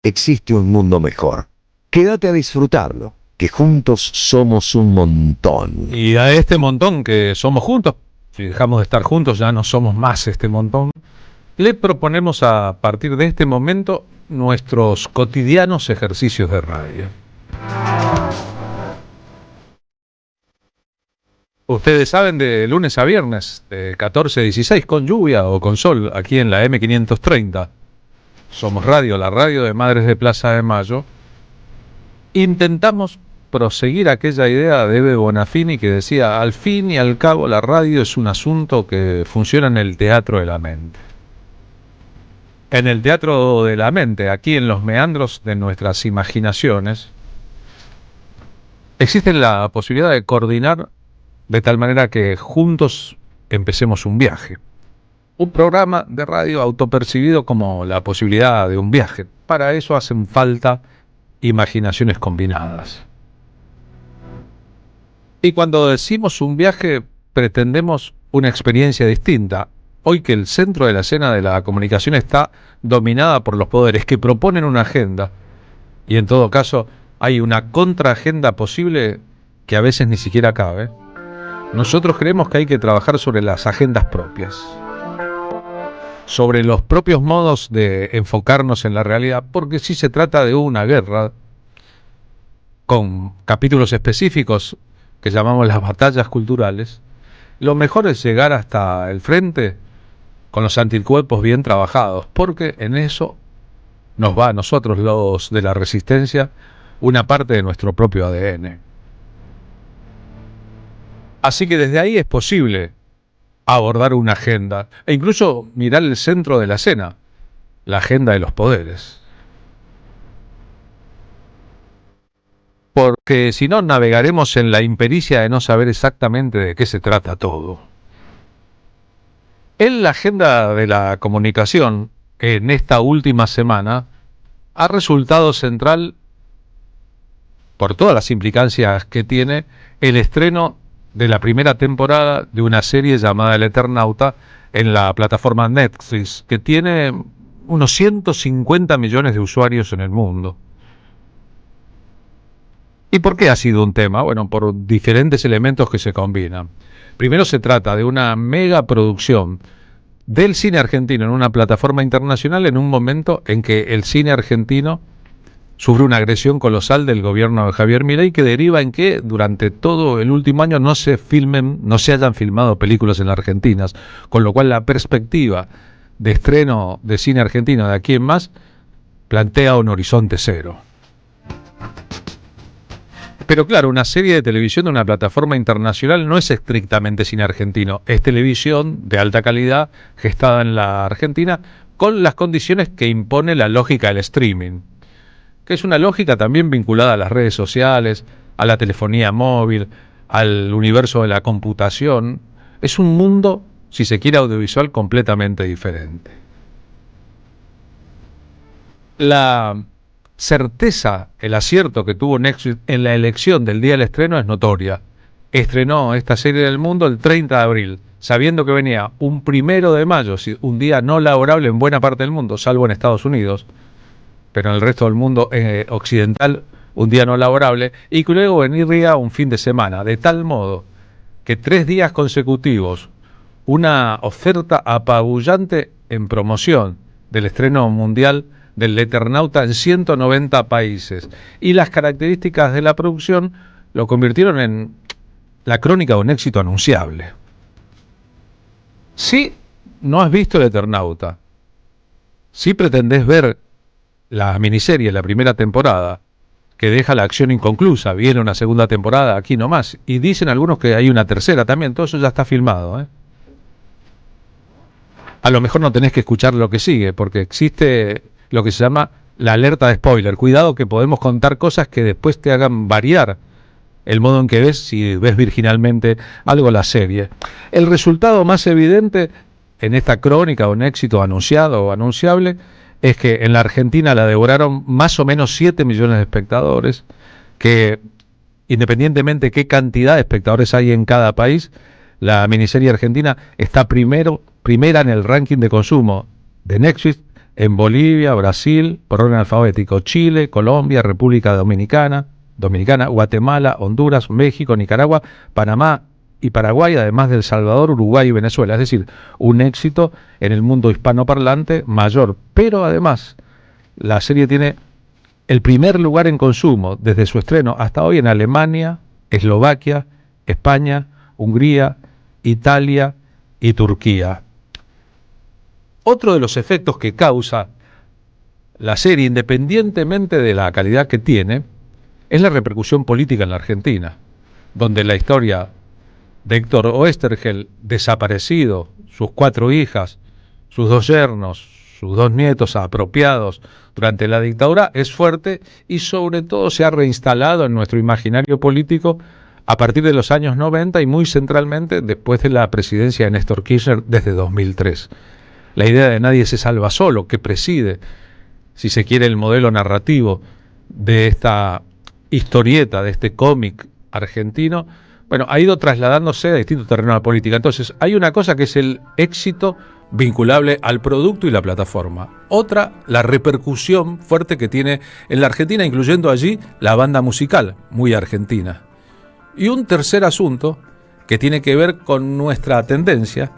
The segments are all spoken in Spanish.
existe un mundo mejor. Quédate a disfrutarlo, que juntos somos un montón. Y a este montón que somos juntos, si dejamos de estar juntos ya no somos más este montón, le proponemos a partir de este momento nuestros cotidianos ejercicios de radio. Ustedes saben, de lunes a viernes, de 14 a 16, con lluvia o con sol, aquí en la M530. Somos Radio, la radio de Madres de Plaza de Mayo. Intentamos proseguir aquella idea de Ebe Bonafini que decía: al fin y al cabo la radio es un asunto que funciona en el teatro de la mente. En el teatro de la mente, aquí en los meandros de nuestras imaginaciones, existe la posibilidad de coordinar de tal manera que juntos empecemos un viaje. Un programa de radio autopercibido como la posibilidad de un viaje. Para eso hacen falta imaginaciones combinadas. Y cuando decimos un viaje, pretendemos una experiencia distinta. Hoy que el centro de la escena de la comunicación está dominada por los poderes que proponen una agenda, y en todo caso hay una contraagenda posible que a veces ni siquiera cabe, nosotros creemos que hay que trabajar sobre las agendas propias, sobre los propios modos de enfocarnos en la realidad, porque si se trata de una guerra con capítulos específicos que llamamos las batallas culturales, lo mejor es llegar hasta el frente con los anticuerpos bien trabajados, porque en eso nos va a nosotros, los de la resistencia, una parte de nuestro propio ADN. Así que desde ahí es posible abordar una agenda e incluso mirar el centro de la escena, la agenda de los poderes. Porque si no, navegaremos en la impericia de no saber exactamente de qué se trata todo. En la agenda de la comunicación, en esta última semana, ha resultado central, por todas las implicancias que tiene, el estreno de la primera temporada de una serie llamada El Eternauta en la plataforma Netflix, que tiene unos 150 millones de usuarios en el mundo. ¿Y por qué ha sido un tema? Bueno, por diferentes elementos que se combinan. Primero, se trata de una mega producción del cine argentino en una plataforma internacional en un momento en que el cine argentino sufre una agresión colosal del gobierno de Javier Milei, que deriva en que durante todo el último año no se hayan filmado películas en la Argentina, con lo cual la perspectiva de estreno de cine argentino de aquí en más plantea un horizonte cero. Pero claro, una serie de televisión de una plataforma internacional no es estrictamente cine argentino, es televisión de alta calidad gestada en la Argentina con las condiciones que impone la lógica del streaming, que es una lógica también vinculada a las redes sociales, a la telefonía móvil, al universo de la computación. Es un mundo, si se quiere, audiovisual completamente diferente. La certeza, el acierto que tuvo Netflix en la elección del día del estreno es notoria. Estrenó esta serie del mundo el 30 de abril, sabiendo que venía un 1 de mayo, un día no laborable en buena parte del mundo, salvo en Estados Unidos, pero en el resto del mundo occidental, un día no laborable, y que luego vendría un fin de semana, de tal modo que 3 días consecutivos, una oferta apabullante en promoción del estreno mundial del Eternauta en 190 países. Y las características de la producción lo convirtieron en la crónica de un éxito anunciable. Si no has visto el Eternauta, si pretendés ver la miniserie, la primera temporada, que deja la acción inconclusa, viene una segunda temporada aquí nomás, y dicen algunos que hay una tercera también, todo eso ya está filmado, ¿eh? A lo mejor no tenés que escuchar lo que sigue, porque existe lo que se llama la alerta de spoiler. Cuidado, que podemos contar cosas que después te hagan variar el modo en que ves, si ves virginalmente algo la serie. El resultado más evidente en esta crónica o un éxito anunciado o anunciable es que en la Argentina la devoraron más o menos 7 millones de espectadores, que independientemente de qué cantidad de espectadores hay en cada país, la miniserie argentina está primera en el ranking de consumo de Netflix en Bolivia, Brasil, por orden alfabético, Chile, Colombia, República Dominicana, Guatemala, Honduras, México, Nicaragua, Panamá y Paraguay, además de El Salvador, Uruguay y Venezuela. Es decir, un éxito en el mundo hispanoparlante mayor. Pero además, la serie tiene el primer lugar en consumo desde su estreno hasta hoy en Alemania, Eslovaquia, España, Hungría, Italia y Turquía. Otro de los efectos que causa la serie, independientemente de la calidad que tiene, es la repercusión política en la Argentina, donde la historia de Héctor Oesterheld, desaparecido, sus 4 hijas, sus 2 yernos, sus 2 nietos apropiados durante la dictadura, es fuerte y sobre todo se ha reinstalado en nuestro imaginario político a partir de los años 90 y muy centralmente después de la presidencia de Néstor Kirchner desde 2003. La idea de nadie se salva solo, que preside, si se quiere, el modelo narrativo de esta historieta, de este cómic argentino, bueno, ha ido trasladándose a distintos terrenos de la política. Entonces, hay una cosa que es el éxito vinculable al producto y la plataforma. Otra, la repercusión fuerte que tiene en la Argentina, incluyendo allí la banda musical, muy argentina. Y un tercer asunto que tiene que ver con nuestra tendencia.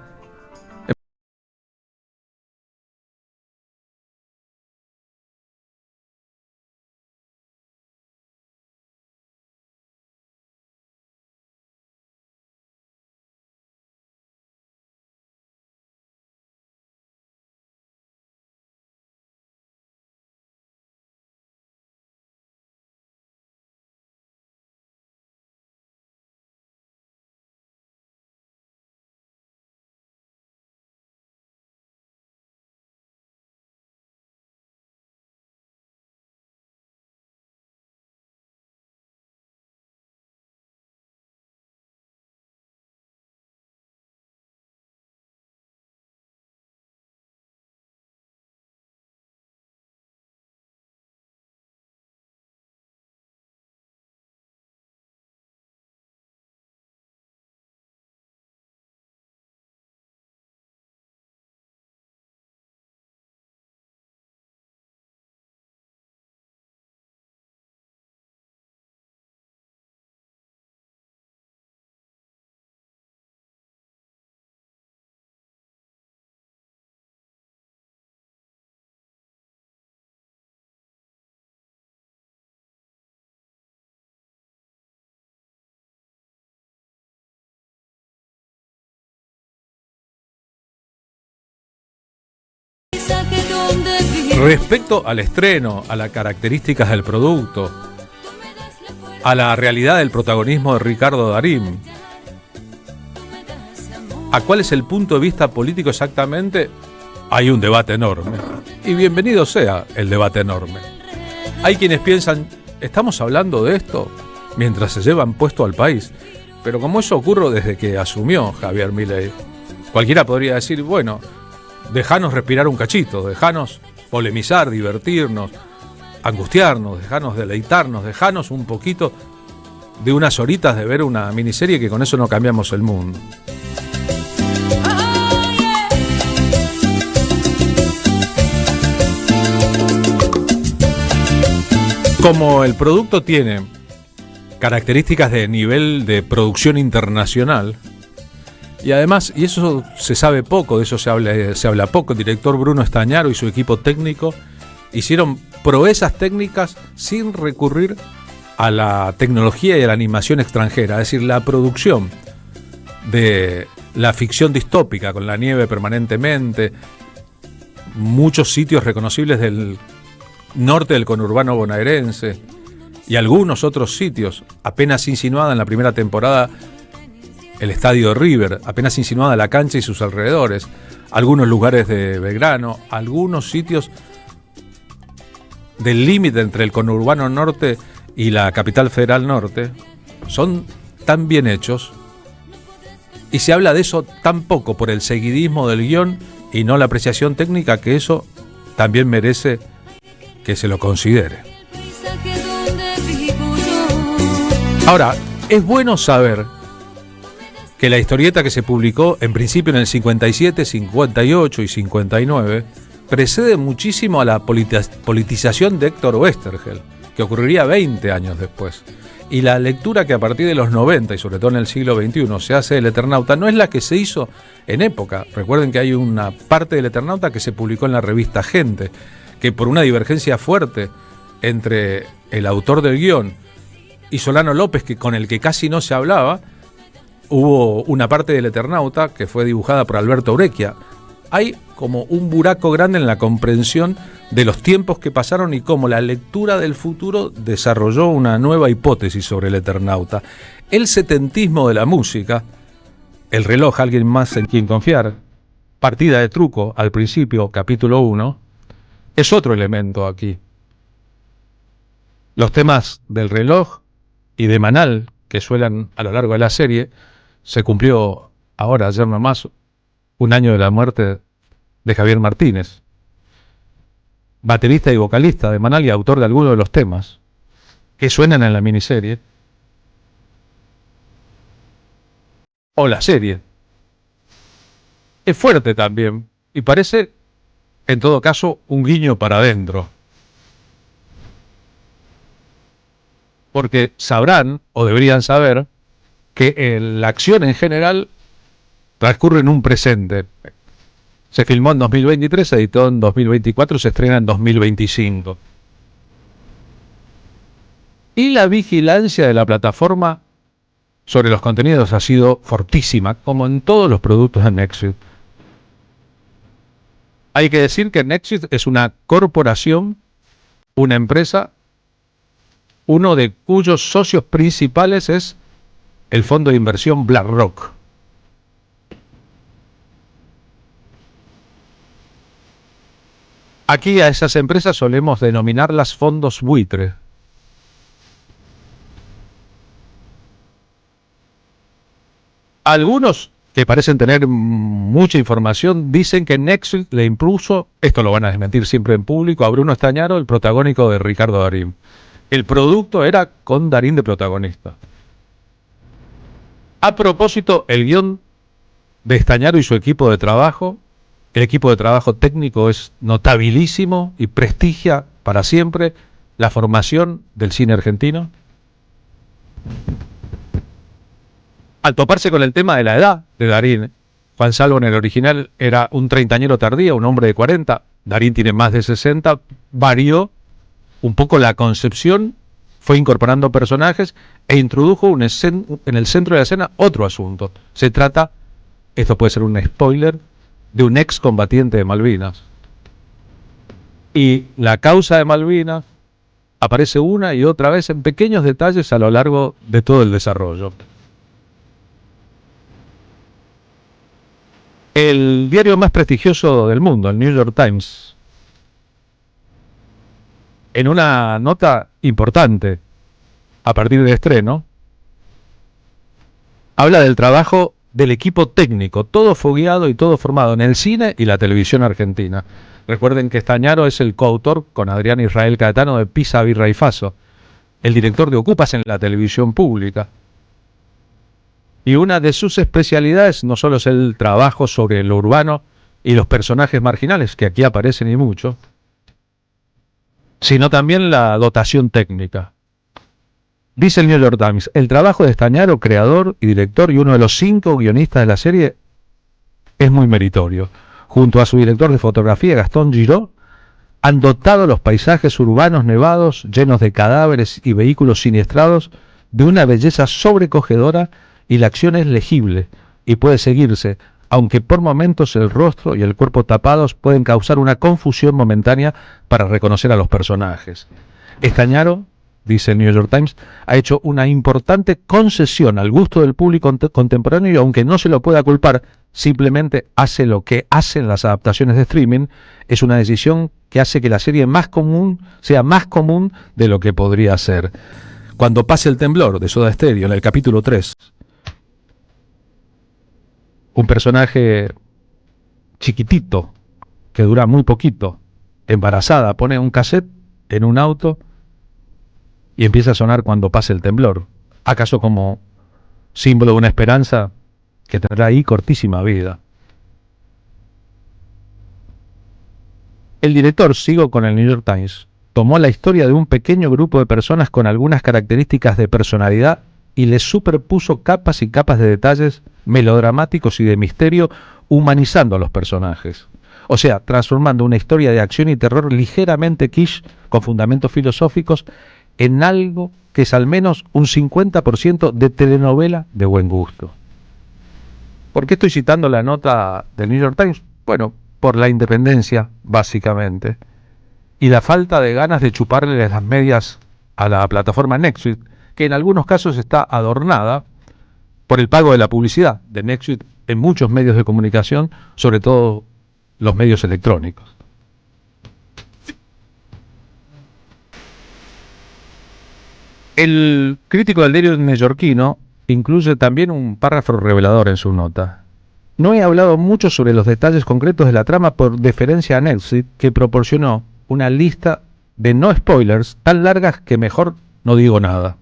Respecto al estreno, a las características del producto, a la realidad del protagonismo de Ricardo Darín, a cuál es el punto de vista político exactamente, hay un debate enorme. Y bienvenido sea el debate enorme. Hay quienes piensan, estamos hablando de esto mientras se llevan puesto al país, pero como eso ocurre desde que asumió Javier Milei, cualquiera podría decir, bueno, dejanos respirar un cachito, dejanos polemizar, divertirnos, angustiarnos, dejanos deleitarnos, dejanos un poquito de unas horitas de ver una miniserie que con eso no cambiamos el mundo. Como el producto tiene características de nivel de producción internacional, y además, y eso se sabe poco, de eso se habla poco, el director Bruno Estañaro y su equipo técnico hicieron proezas técnicas sin recurrir a la tecnología y a la animación extranjera, es decir, la producción de la ficción distópica con la nieve permanentemente, muchos sitios reconocibles del norte del conurbano bonaerense y algunos otros sitios, apenas insinuada en la primera temporada el estadio de River, apenas insinuada la cancha y sus alrededores, algunos lugares de Belgrano, algunos sitios del límite entre el conurbano norte y la capital federal norte, son tan bien hechos y se habla de eso tan poco por el seguidismo del guión y no la apreciación técnica, que eso también merece que se lo considere. Ahora, es bueno saber que la historieta que se publicó en principio en el 57, 58 y 59 precede muchísimo a la politización de Héctor Oesterheld, que ocurriría 20 años después. Y la lectura que a partir de los 90 y sobre todo en el siglo XXI se hace del Eternauta no es la que se hizo en época. Recuerden que hay una parte del Eternauta que se publicó en la revista Gente, que por una divergencia fuerte entre el autor del guión y Solano López, con el que casi no se hablaba, hubo una parte del Eternauta que fue dibujada por Alberto Breccia. Hay como un buraco grande en la comprensión de los tiempos que pasaron y cómo la lectura del futuro desarrolló una nueva hipótesis sobre el Eternauta. El setentismo de la música, el reloj, alguien más en quien confiar, partida de truco al principio, capítulo 1, es otro elemento aquí. Los temas del reloj y de Manal, que suenan a lo largo de la serie, se cumplió ahora, ayer nomás, un año de la muerte de Javier Martínez, baterista y vocalista de Manal y autor de algunos de los temas que suenan en la miniserie o la serie. Es fuerte también y parece, en todo caso, un guiño para adentro. Porque sabrán, o deberían saber, que la acción en general transcurre en un presente. Se filmó en 2023, se editó en 2024, se estrena en 2025. Y la vigilancia de la plataforma sobre los contenidos ha sido fortísima, como en todos los productos de Netflix. Hay que decir que Netflix es una corporación, una empresa, uno de cuyos socios principales es el fondo de inversión BlackRock. Aquí a esas empresas solemos denominarlas fondos buitre. Algunos que parecen tener mucha información dicen que Netflix le impuso, esto lo van a desmentir siempre en público, a Bruno Estañaro, el protagónico de Ricardo Darín. El producto era con Darín de protagonista. A propósito, el guión de Estañaro y su equipo de trabajo, el equipo de trabajo técnico es notabilísimo y prestigia para siempre la formación del cine argentino. Al toparse con el tema de la edad de Darín, Juan Salvo en el original era un treintañero tardío, un hombre de 40, Darín tiene más de 60, varió un poco la concepción, fue incorporando personajes e introdujo en el centro de la escena otro asunto. Se trata, esto puede ser un spoiler, de un ex combatiente de Malvinas. Y la causa de Malvinas aparece una y otra vez en pequeños detalles a lo largo de todo el desarrollo. El diario más prestigioso del mundo, el New York Times, en una nota importante a partir del estreno, habla del trabajo del equipo técnico, todo fogueado y todo formado en el cine y la televisión argentina. Recuerden que Estañaro es el coautor con Adrián Israel Caetano de Pisa, Birra y Faso, el director de Ocupas en la televisión pública. Y una de sus especialidades no solo es el trabajo sobre lo urbano y los personajes marginales, que aquí aparecen y mucho, sino también la dotación técnica. Dice el New York Times, el trabajo de Estañaro, creador y director y uno de los 5 guionistas de la serie, es muy meritorio. Junto a su director de fotografía, Gastón Giró, han dotado los paisajes urbanos nevados, llenos de cadáveres y vehículos siniestrados, de una belleza sobrecogedora y la acción es legible y puede seguirse, aunque por momentos el rostro y el cuerpo tapados pueden causar una confusión momentánea para reconocer a los personajes. Estañaro, dice el New York Times, ha hecho una importante concesión al gusto del público contemporáneo y aunque no se lo pueda culpar, simplemente hace lo que hacen las adaptaciones de streaming, es una decisión que hace que la serie sea más común de lo que podría ser. Cuando pase el temblor de Soda Stereo en el capítulo 3, un personaje chiquitito, que dura muy poquito, embarazada, pone un cassette en un auto y empieza a sonar Cuando pase el temblor, acaso como símbolo de una esperanza que tendrá ahí cortísima vida. El director, sigo con el New York Times, tomó la historia de un pequeño grupo de personas con algunas características de personalidad y le superpuso capas y capas de detalles melodramáticos y de misterio, humanizando a los personajes. O sea, transformando una historia de acción y terror ligeramente quiche, con fundamentos filosóficos, en algo que es al menos un 50% de telenovela de buen gusto. ¿Por qué estoy citando la nota del New York Times? Bueno, por la independencia, básicamente, y la falta de ganas de chuparle las medias a la plataforma Netflix, que en algunos casos está adornada por el pago de la publicidad de Netflix en muchos medios de comunicación, sobre todo los medios electrónicos. El crítico del diario neoyorquino incluye también un párrafo revelador en su nota. No he hablado mucho sobre los detalles concretos de la trama por deferencia a Netflix, que proporcionó una lista de no spoilers tan largas que mejor no digo nada.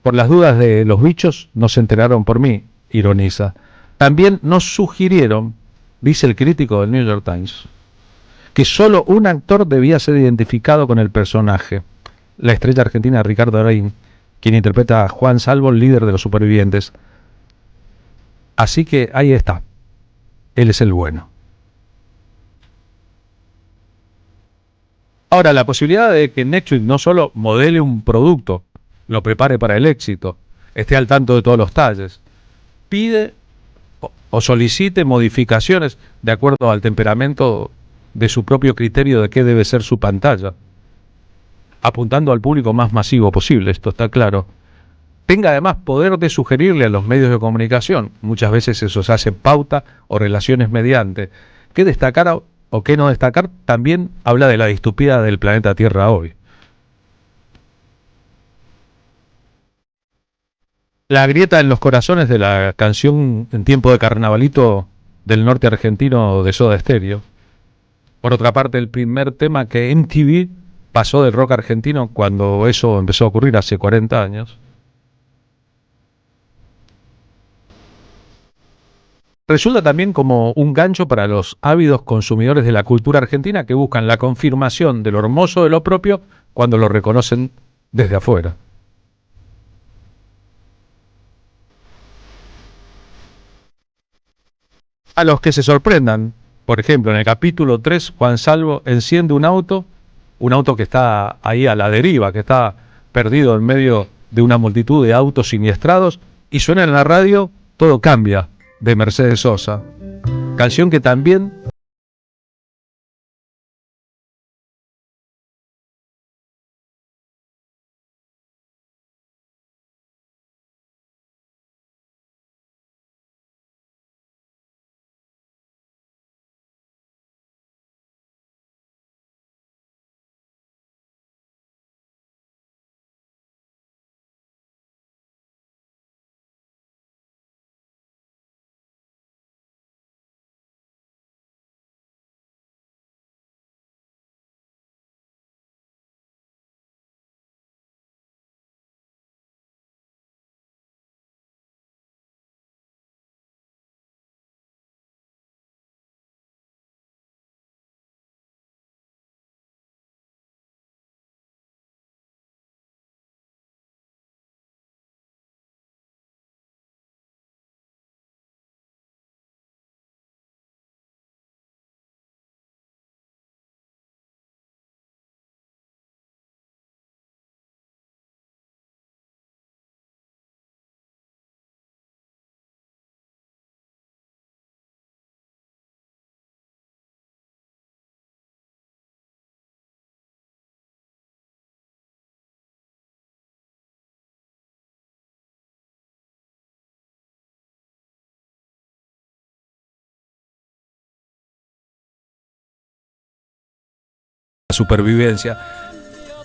Por las dudas de los bichos, no se enteraron por mí, ironiza. También nos sugirieron, dice el crítico del New York Times, que solo un actor debía ser identificado con el personaje, la estrella argentina Ricardo Darín, quien interpreta a Juan Salvo, líder de los supervivientes. Así que ahí está, él es el bueno. Ahora, la posibilidad de que Netflix no solo modele un producto, lo prepare para el éxito, esté al tanto de todos los talles, pide o solicite modificaciones de acuerdo al temperamento de su propio criterio de qué debe ser su pantalla, apuntando al público más masivo posible, esto está claro. Tenga además poder de sugerirle a los medios de comunicación, muchas veces eso se hace pauta o relaciones mediante, qué destacar o qué no destacar, también habla de la distopía del planeta Tierra hoy. La grieta en los corazones de la canción En tiempo de carnavalito del norte argentino de Soda Stereo. Por otra parte, el primer tema que MTV pasó del rock argentino cuando eso empezó a ocurrir hace 40 años. Resulta también como un gancho para los ávidos consumidores de la cultura argentina que buscan la confirmación de lo hermoso de lo propio cuando lo reconocen desde afuera. A los que se sorprendan, por ejemplo, en el capítulo 3, Juan Salvo enciende un auto que está ahí a la deriva, que está perdido en medio de una multitud de autos siniestrados, y suena en la radio Todo cambia, de Mercedes Sosa. Canción que también la supervivencia.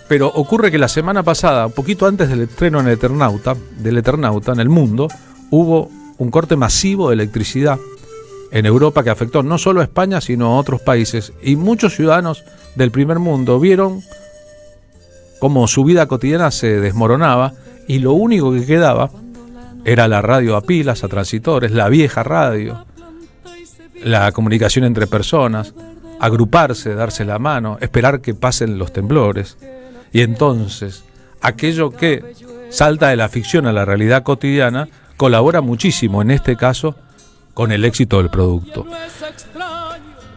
Pero ocurre que la semana pasada, un poquito antes del estreno del Eternauta en el mundo, hubo un corte masivo de electricidad en Europa que afectó no solo a España, sino a otros países. Y muchos ciudadanos del primer mundo vieron cómo su vida cotidiana se desmoronaba y lo único que quedaba era la radio a pilas, a transitores, la vieja radio. la comunicación entre personas, agruparse, darse la mano, esperar que pasen los temblores. Y entonces, aquello que salta de la ficción a la realidad cotidiana colabora muchísimo, en este caso, con el éxito del producto.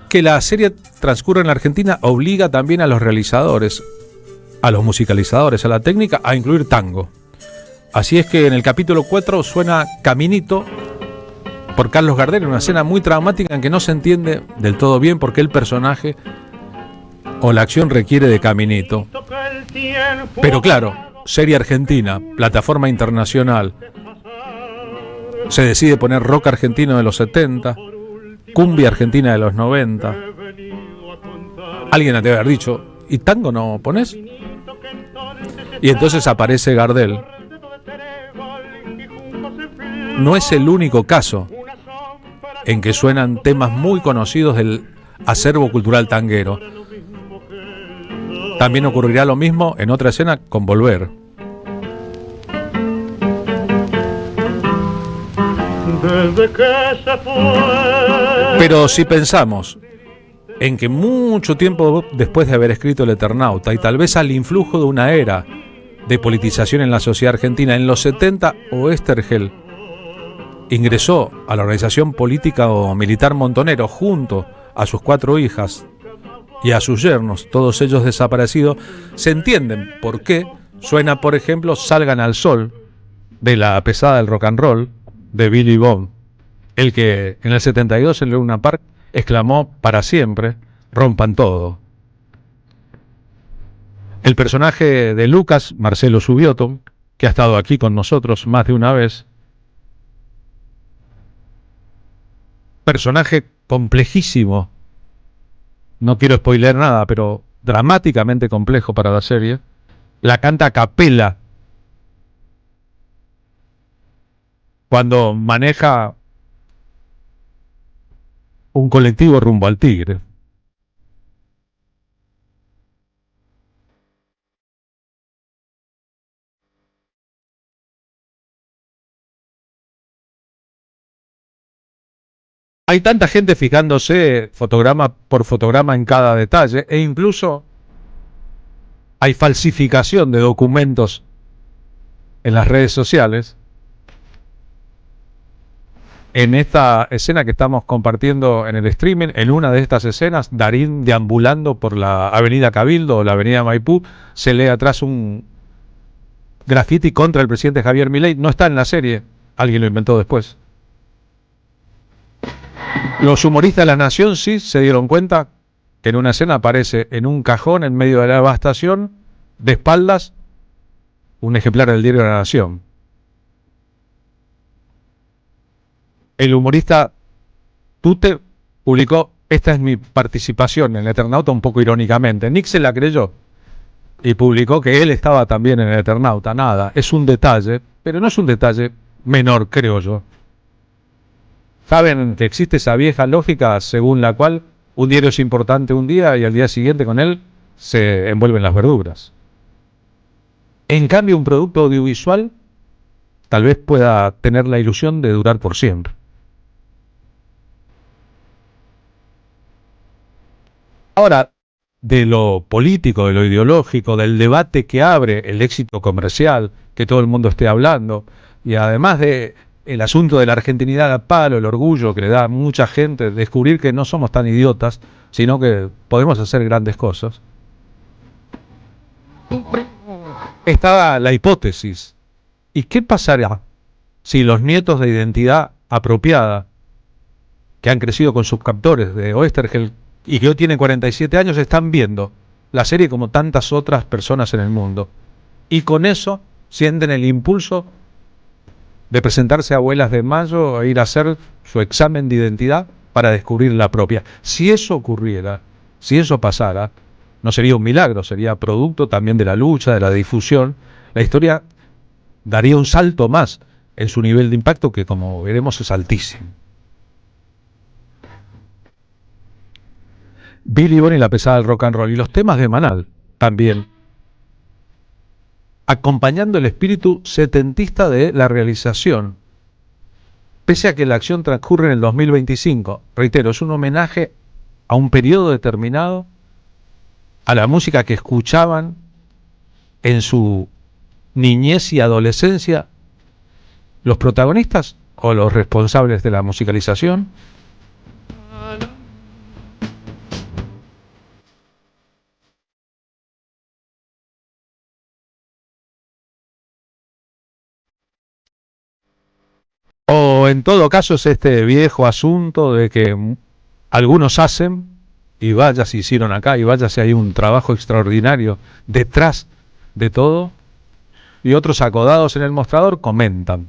Que la serie transcurra en la Argentina obliga también a los realizadores, a los musicalizadores, a la técnica, a incluir tango. Así es que en el capítulo 4 suena Caminito por Carlos Gardel, en una escena muy traumática en que no se entiende del todo bien por qué el personaje o la acción requiere de Caminito. Pero claro, serie argentina, plataforma internacional, se decide poner rock argentino de los 70, cumbia argentina de los 90. Alguien te debe haber dicho, ¿y tango no pones? Y entonces aparece Gardel. No es el único caso en que suenan temas muy conocidos del acervo cultural tanguero. También ocurrirá lo mismo en otra escena con Volver. Pero si pensamos en que mucho tiempo después de haber escrito El Eternauta, y tal vez al influjo de una era de politización en la sociedad argentina, en los 70 Oesterhel ingresó a la organización política o militar Montonero junto a sus 4 hijas y a sus yernos, todos ellos desaparecidos, se entienden por qué suena, por ejemplo, Salgan al Sol, de la pesada del rock and roll, de Billy Bond, el que en el 72 en Luna Park exclamó para siempre, rompan todo. El personaje de Lucas, Marcelo Subioto, que ha estado aquí con nosotros más de una vez, personaje complejísimo, no quiero spoiler nada, pero dramáticamente complejo para la serie, la canta a capela cuando maneja un colectivo rumbo al Tigre. Hay tanta gente fijándose fotograma por fotograma en cada detalle, e incluso hay falsificación de documentos en las redes sociales. En esta escena que estamos compartiendo en el streaming, en una de estas escenas, Darín deambulando por la avenida Cabildo o la avenida Maipú, se lee atrás un graffiti contra el presidente Javier Milei. No está en la serie, alguien lo inventó después. Los humoristas de La Nación sí se dieron cuenta que en una escena aparece en un cajón en medio de la devastación, de espaldas, un ejemplar del diario La Nación. El humorista Tute publicó: esta es mi participación en El Eternauta, un poco irónicamente. Nick se la creyó y publicó que él estaba también en El Eternauta. Nada, es un detalle, pero no es un detalle menor, creo yo. Saben que existe esa vieja lógica según la cual un diario es importante un día y al día siguiente con él se envuelven las verduras. En cambio, un producto audiovisual tal vez pueda tener la ilusión de durar por siempre. Ahora, de lo político, de lo ideológico, del debate que abre el éxito comercial, que todo el mundo esté hablando, y además de el asunto de la argentinidad a palo, el orgullo que le da a mucha gente, descubrir que no somos tan idiotas, sino que podemos hacer grandes cosas. Estaba la hipótesis: ¿y qué pasará si los nietos de identidad apropiada, que han crecido con sus captores de Oesterhel y que hoy tienen 47 años, están viendo la serie como tantas otras personas en el mundo, y con eso sienten el impulso de presentarse a Abuelas de Mayo e ir a hacer su examen de identidad para descubrir la propia? Si eso ocurriera, si eso pasara, no sería un milagro, sería producto también de la lucha, de la difusión. La historia daría un salto más en su nivel de impacto, que como veremos es altísimo. Billy Bond y la pesada del rock and roll, y los temas de Manal también, acompañando el espíritu setentista de la realización. pese a que la acción transcurre en el 2025. Reitero, es un homenaje a un periodo determinado, a la música que escuchaban en su niñez y adolescencia los protagonistas o los responsables de la musicalización. O en todo caso es este viejo asunto de que algunos hacen y vaya si hicieron acá y vaya si hay un trabajo extraordinario detrás de todo, y otros acodados en el mostrador comentan.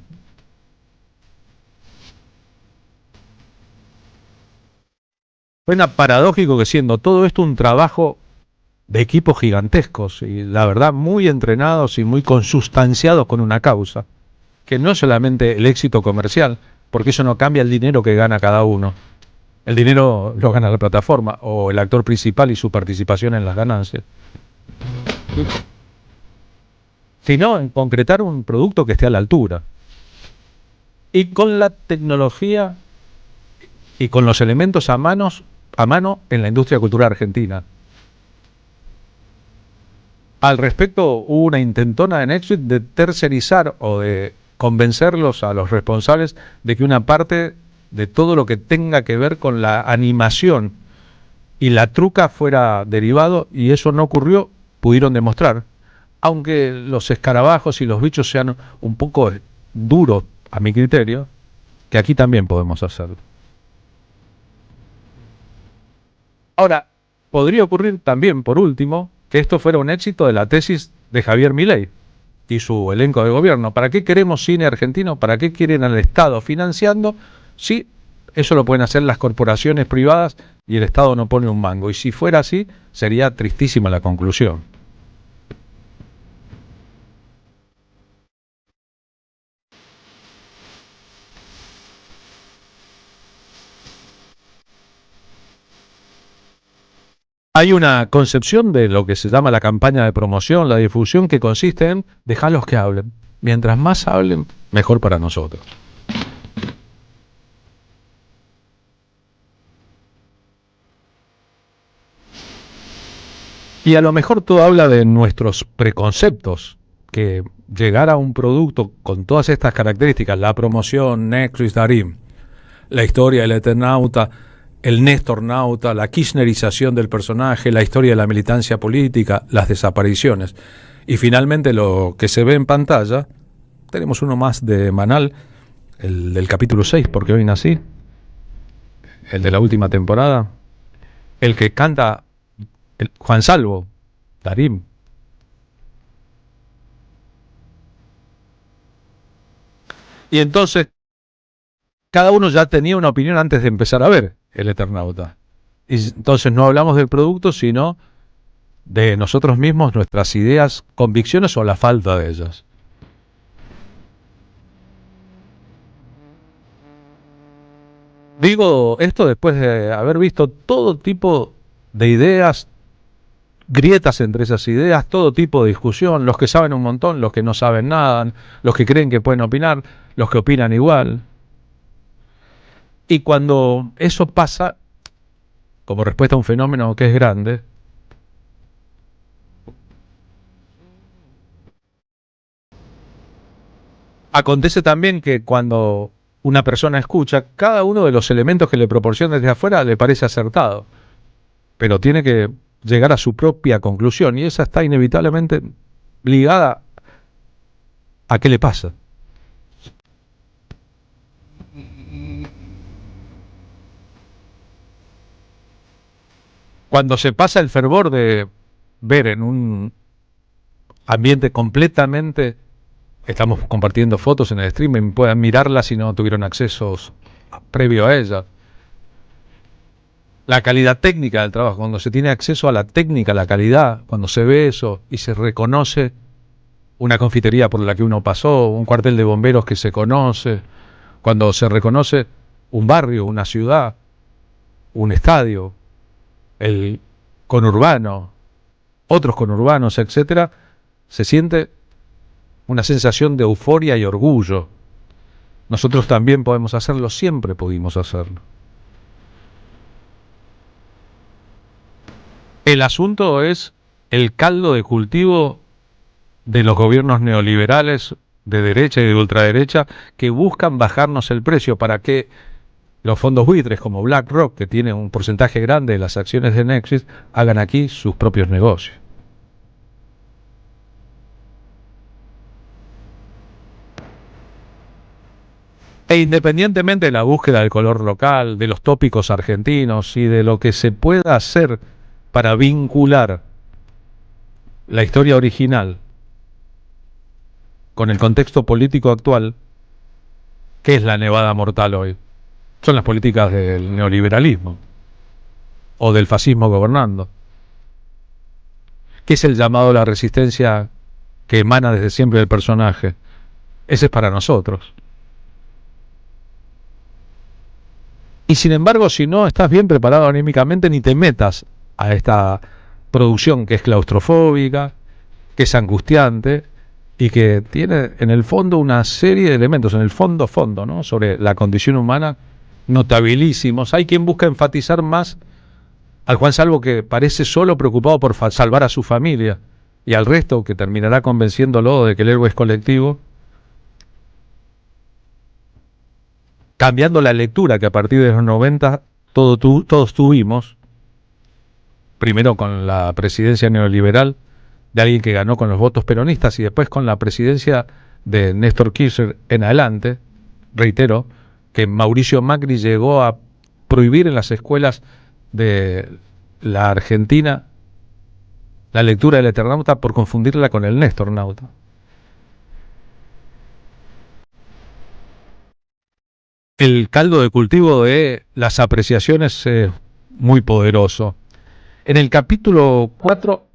Suena paradójico que siendo todo esto un trabajo de equipos gigantescos y la verdad muy entrenados y muy consustanciados con una causa, que no es solamente el éxito comercial, porque eso no cambia el dinero que gana cada uno. El dinero lo gana la plataforma o el actor principal y su participación en las ganancias, sino en concretar un producto que esté a la altura. Y con la tecnología y con los elementos a mano en la industria cultural argentina. Al respecto, hubo una intentona de Netflix de tercerizar o de convencerlos a los responsables de que una parte de todo lo que tenga que ver con la animación y la truca fuera derivado, y eso no ocurrió, pudieron demostrar. Aunque los escarabajos y los bichos sean un poco duros, a mi criterio, que aquí también podemos hacerlo. Ahora, podría ocurrir también, por último, que esto fuera un éxito de la tesis de Javier Milei y su elenco de gobierno. ¿Para qué queremos cine argentino? ¿Para qué quieren al Estado financiando? Sí, eso lo pueden hacer las corporaciones privadas y el Estado no pone un mango. Y si fuera así, sería tristísima la conclusión. Hay una concepción de lo que se llama la campaña de promoción, la difusión, que consiste en dejarlos que hablen. Mientras más hablen, mejor para nosotros. Y a lo mejor todo habla de nuestros preconceptos, que llegar a un producto con todas estas características, la promoción, Netflix, Darín, la historia del Eternauta, el Néstornauta, la kirchnerización del personaje, la historia de la militancia política, las desapariciones, y finalmente lo que se ve en pantalla. Tenemos uno más de Manal, el del capítulo 6, porque hoy nací, el de la última temporada, el que canta Juan Salvo, Darín. Y entonces, cada uno ya tenía una opinión antes de empezar a ver el Eternauta. Y entonces no hablamos del producto, sino de nosotros mismos, nuestras ideas, convicciones o la falta de ellas. Digo esto después de haber visto todo tipo de ideas, grietas entre esas ideas, todo tipo de discusión, los que saben un montón, los que no saben nada, los que creen que pueden opinar, los que opinan igual. Y cuando eso pasa, como respuesta a un fenómeno que es grande, acontece también que cuando una persona escucha, cada uno de los elementos que le proporciona desde afuera le parece acertado, pero tiene que llegar a su propia conclusión, y esa está inevitablemente ligada a qué le pasa. Cuando se pasa el fervor de ver en un ambiente completamente, estamos compartiendo fotos en el streaming, puedan mirarlas si no tuvieron acceso previo a ella. La calidad técnica del trabajo, cuando se tiene acceso a la técnica, la calidad, cuando se ve eso y se reconoce una confitería por la que uno pasó, un cuartel de bomberos que se conoce, cuando se reconoce un barrio, una ciudad, un estadio, el conurbano, otros conurbanos, etcétera, se siente una sensación de euforia y orgullo nosotros también podemos hacerlo, siempre pudimos hacerlo. El asunto es el caldo de cultivo de los gobiernos neoliberales de derecha y de ultraderecha que buscan bajarnos el precio para que los fondos buitres como BlackRock, que tiene un porcentaje grande de las acciones de Nexus, hagan aquí sus propios negocios. E independientemente de la búsqueda del color local, de los tópicos argentinos y de lo que se pueda hacer para vincular la historia original con el contexto político actual, ¿qué es la nevada mortal hoy? Son las políticas del neoliberalismo o del fascismo gobernando. ¿Qué es el llamado a la resistencia que emana desde siempre del personaje? Ese es para nosotros. Y sin embargo, si no estás bien preparado anímicamente, ni te metas a esta producción que es claustrofóbica, que es angustiante y que tiene en el fondo una serie de elementos, en el fondo, ¿no?, sobre la condición humana, notabilísimos. Hay quien busca enfatizar más al Juan Salvo que parece solo preocupado por salvar a su familia, y al resto que terminará convenciéndolo de que el héroe es colectivo, cambiando la lectura que a partir de los 90 todos tuvimos, primero con la presidencia neoliberal de alguien que ganó con los votos peronistas y después con la presidencia de Néstor Kirchner en adelante. Reitero que Mauricio Macri llegó a prohibir en las escuelas de la Argentina la lectura del Eternauta por confundirla con el Nestornauta. El caldo de cultivo de las apreciaciones es muy poderoso. En el capítulo 4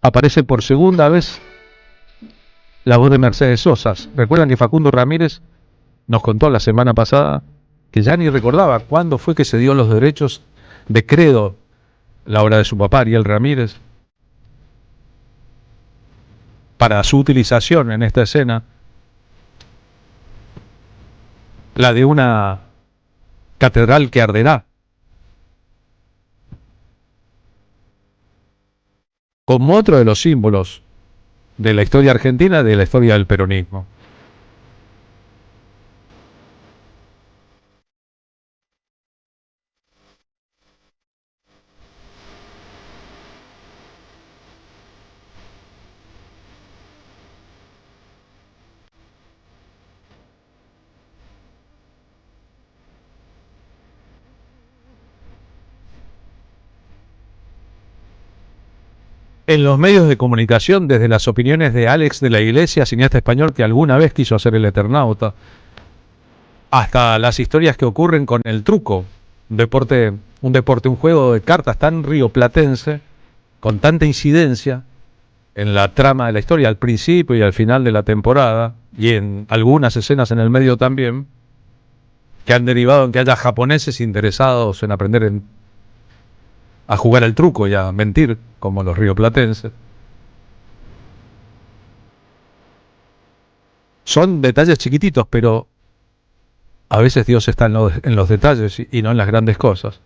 aparece por segunda vez la voz de Mercedes Sosas. Recuerdan que Facundo Ramírez nos contó la semana pasada que ya ni recordaba cuándo fue que se dio los derechos de Credo, la obra de su papá, Ariel Ramírez, para su utilización en esta escena, la de una catedral que arderá, como otro de los símbolos de la historia argentina, de la historia del peronismo. En los medios de comunicación, desde las opiniones de Alex de la Iglesia, cineasta español que alguna vez quiso hacer el Eternauta, hasta las historias que ocurren con el truco, un juego de cartas tan rioplatense, con tanta incidencia en la trama de la historia, al principio y al final de la temporada, y en algunas escenas en el medio también, que han derivado en que haya japoneses interesados en aprender a jugar al truco y a mentir, como los rioplatenses. Son detalles chiquititos, pero a veces Dios está en los detalles y no en las grandes cosas.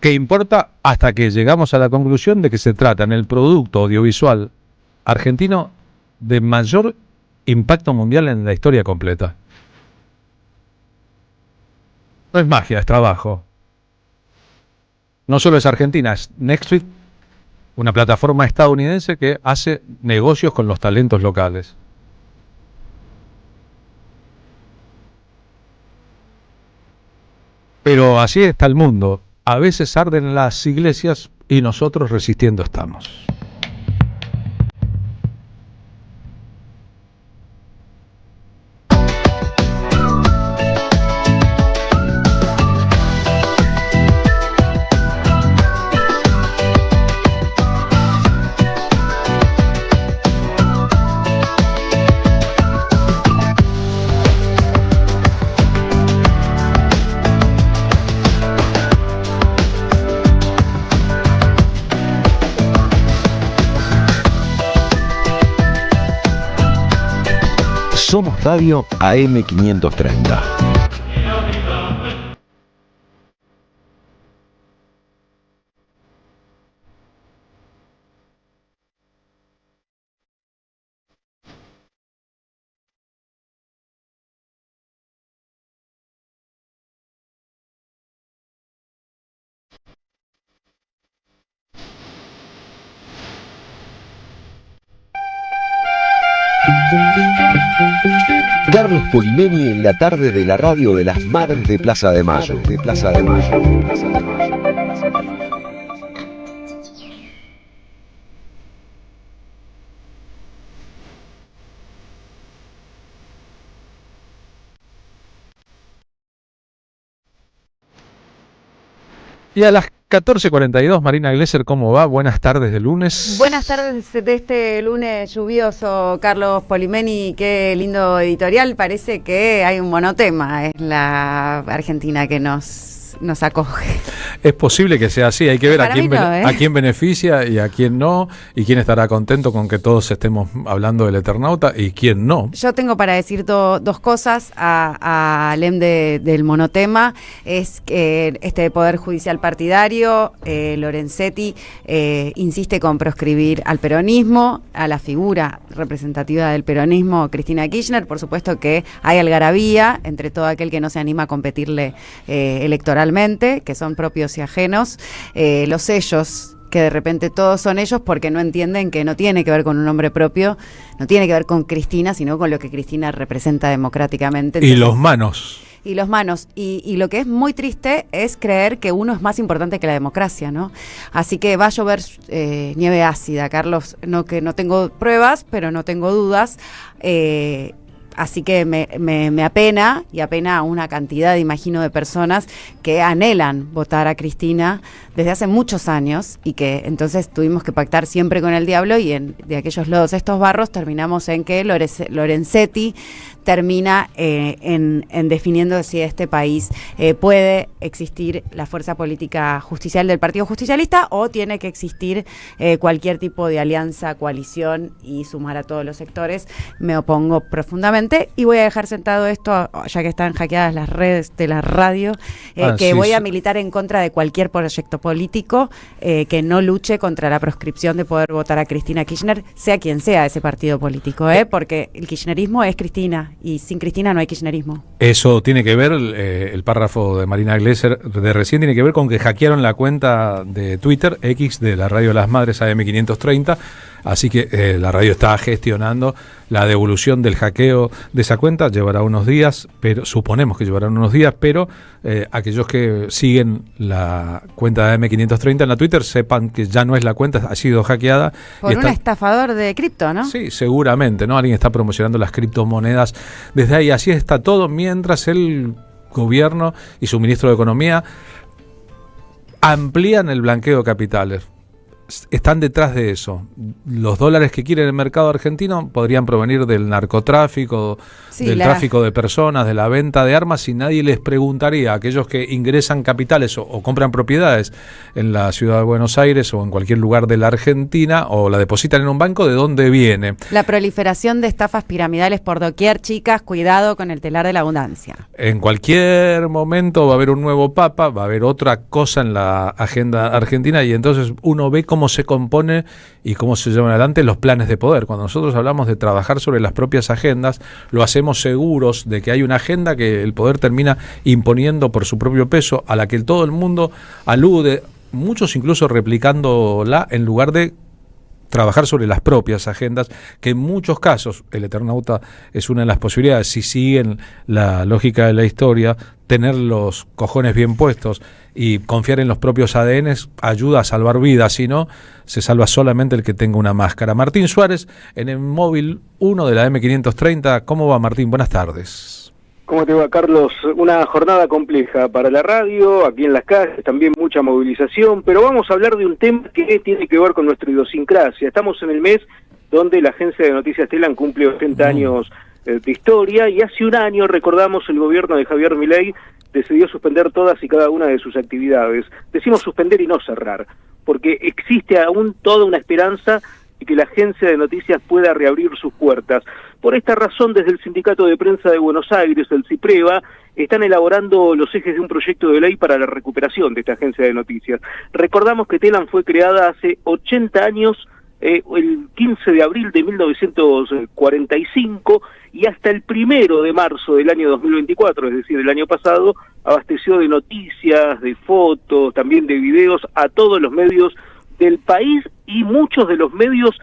¿Qué importa? Hasta que llegamos a la conclusión de que se trata en el producto audiovisual argentino de mayor impacto mundial en la historia completa. No es magia, es trabajo. No solo es Argentina, es Netflix, una plataforma estadounidense que hace negocios con los talentos locales. Pero así está el mundo. A veces arden las iglesias y nosotros resistiendo estamos. Somos Radio AM530. Carlos Polimeni en la tarde de la radio de las Madres de Plaza de Mayo. Y a las 14:42, Marina Glesser, ¿cómo va? Buenas tardes de lunes. Buenas tardes de este lunes lluvioso, Carlos Polimeni. Qué lindo editorial. Parece que hay un monotema en la Argentina que nos acoge. Es posible que sea así, hay que ver Para mí no, a quién beneficia y a quién no, y quién estará contento con que todos estemos hablando del Eternauta y quién no. Yo tengo para decir dos cosas a Lem del monotema. Es que este Poder Judicial Partidario, Lorenzetti, insiste con proscribir al peronismo, a la figura representativa del peronismo, Cristina Kirchner. Por supuesto que hay algarabía entre todo aquel que no se anima a competirle electoralmente, que son propios y ajenos, los sellos, que de repente todos son ellos porque no entienden que no tiene que ver con un nombre propio, no tiene que ver con Cristina, sino con lo que Cristina representa democráticamente. Entonces, Y los manos. Y lo que es muy triste es creer que uno es más importante que la democracia, ¿no? Así que va a llover nieve ácida, Carlos, que no tengo pruebas, pero no tengo dudas. Así que me apena, y apena a una cantidad, imagino, de personas que anhelan votar a Cristina desde hace muchos años, y que entonces tuvimos que pactar siempre con el diablo, y de aquellos lodos, estos barros, terminamos en que Lorenzetti termina en definiendo si este país puede existir la fuerza política justicial del Partido Justicialista, o tiene que existir cualquier tipo de alianza, coalición, y sumar a todos los sectores. Me opongo profundamente, y voy a dejar sentado esto, ya que están hackeadas las redes de la radio, que sí, voy a sí. militar en contra de cualquier proyecto político que no luche contra la proscripción de poder votar a Cristina Kirchner, sea quien sea ese partido político, porque el kirchnerismo es Cristina, y sin Cristina no hay kirchnerismo. Eso tiene que ver, el párrafo de Marina Glesser de recién tiene que ver con que hackearon la cuenta de Twitter, X, de la Radio de las Madres AM530, así que la radio está gestionando la devolución del hackeo de esa cuenta. Llevará unos días, pero suponemos que llevarán unos días, pero aquellos que siguen la cuenta de AM530 en la Twitter sepan que ya no es la cuenta, ha sido hackeada. Por un estafador de cripto, ¿no? Sí, seguramente, ¿no? Alguien está promocionando las criptomonedas desde ahí. Así está todo, mientras el gobierno y su ministro de Economía amplían el blanqueo de capitales. Están detrás de eso. Los dólares que quiere el mercado argentino podrían provenir del narcotráfico, del tráfico de personas, de la venta de armas, y nadie les preguntaría a aquellos que ingresan capitales o compran propiedades en la ciudad de Buenos Aires o en cualquier lugar de la Argentina, o la depositan en un banco, de dónde viene. La proliferación de estafas piramidales por doquier, chicas, cuidado con el telar de la abundancia. En cualquier momento va a haber un nuevo papa, va a haber otra cosa en la agenda argentina, y entonces uno ve cómo se compone y cómo se llevan adelante los planes de poder. Cuando nosotros hablamos de trabajar sobre las propias agendas, lo hacemos seguros de que hay una agenda que el poder termina imponiendo por su propio peso, a la que todo el mundo alude, muchos incluso replicándola, en lugar de trabajar sobre las propias agendas, que en muchos casos, el Eternauta es una de las posibilidades, si siguen la lógica de la historia, tener los cojones bien puestos y confiar en los propios ADNs ayuda a salvar vidas, si no, se salva solamente el que tenga una máscara. Martín Suárez, en el móvil 1 de la M530. ¿Cómo va, Martín? Buenas tardes. ¿Cómo te va, Carlos? Una jornada compleja para la radio, aquí en las calles, también mucha movilización, pero vamos a hablar de un tema que tiene que ver con nuestra idiosincrasia. Estamos en el mes donde la agencia de noticias Telam cumple 80 años de historia, y hace un año, recordamos, el gobierno de Javier Milei decidió suspender todas y cada una de sus actividades. Decimos suspender y no cerrar, porque existe aún toda una esperanza y que la agencia de noticias pueda reabrir sus puertas. Por esta razón, desde el Sindicato de Prensa de Buenos Aires, el CIPREVA, están elaborando los ejes de un proyecto de ley para la recuperación de esta agencia de noticias. Recordamos que Telam fue creada hace 80 años, el 15 de abril de 1945, y hasta el 1 de marzo del año 2024, es decir, el año pasado, abasteció de noticias, de fotos, también de videos a todos los medios del país y muchos de los medios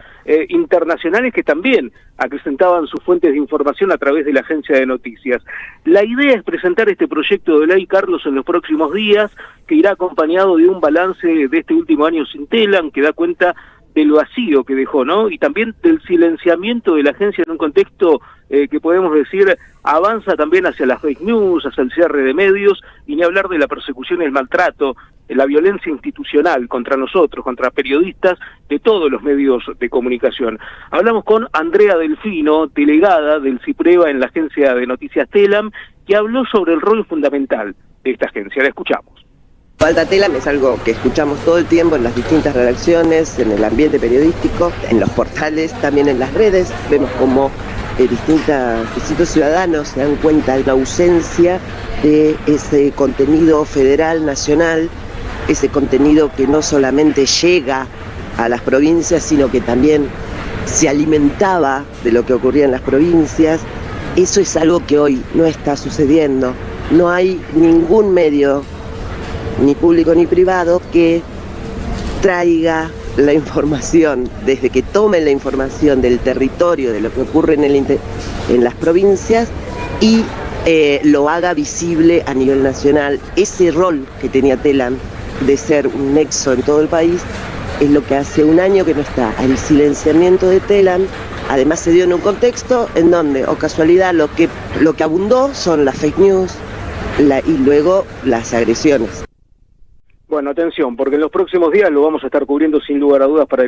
internacionales que también acrecentaban sus fuentes de información a través de la agencia de noticias. La idea es presentar este proyecto de ley, Carlos, en los próximos días, que irá acompañado de un balance de este último año sin Telam, que da cuenta del vacío que dejó, ¿no? Y también del silenciamiento de la agencia en un contexto que podemos decir avanza también hacia las fake news, hacia el cierre de medios, y ni hablar de la persecución y el maltrato, la violencia institucional contra nosotros, contra periodistas de todos los medios de comunicación. Hablamos con Andrea Delfino, delegada del CIPREVA en la agencia de noticias Telam, que habló sobre el rol fundamental de esta agencia. La escuchamos. Falta Telam es algo que escuchamos todo el tiempo en las distintas redacciones, en el ambiente periodístico, en los portales, también en las redes. Vemos como distintos ciudadanos se dan cuenta de la ausencia de ese contenido federal, nacional, ese contenido que no solamente llega a las provincias, sino que también se alimentaba de lo que ocurría en las provincias. Eso es algo que hoy no está sucediendo. No hay ningún medio, ni público ni privado, que traiga la información, desde que tomen la información del territorio, de lo que ocurre en las provincias, y lo haga visible a nivel nacional. Ese rol que tenía Telam de ser un nexo en todo el país es lo que hace un año que no está. El silenciamiento de Telam además se dio en un contexto en donde, o casualidad, lo que abundó son las fake news y luego las agresiones. Bueno, atención, porque en los próximos días lo vamos a estar cubriendo sin lugar a dudas para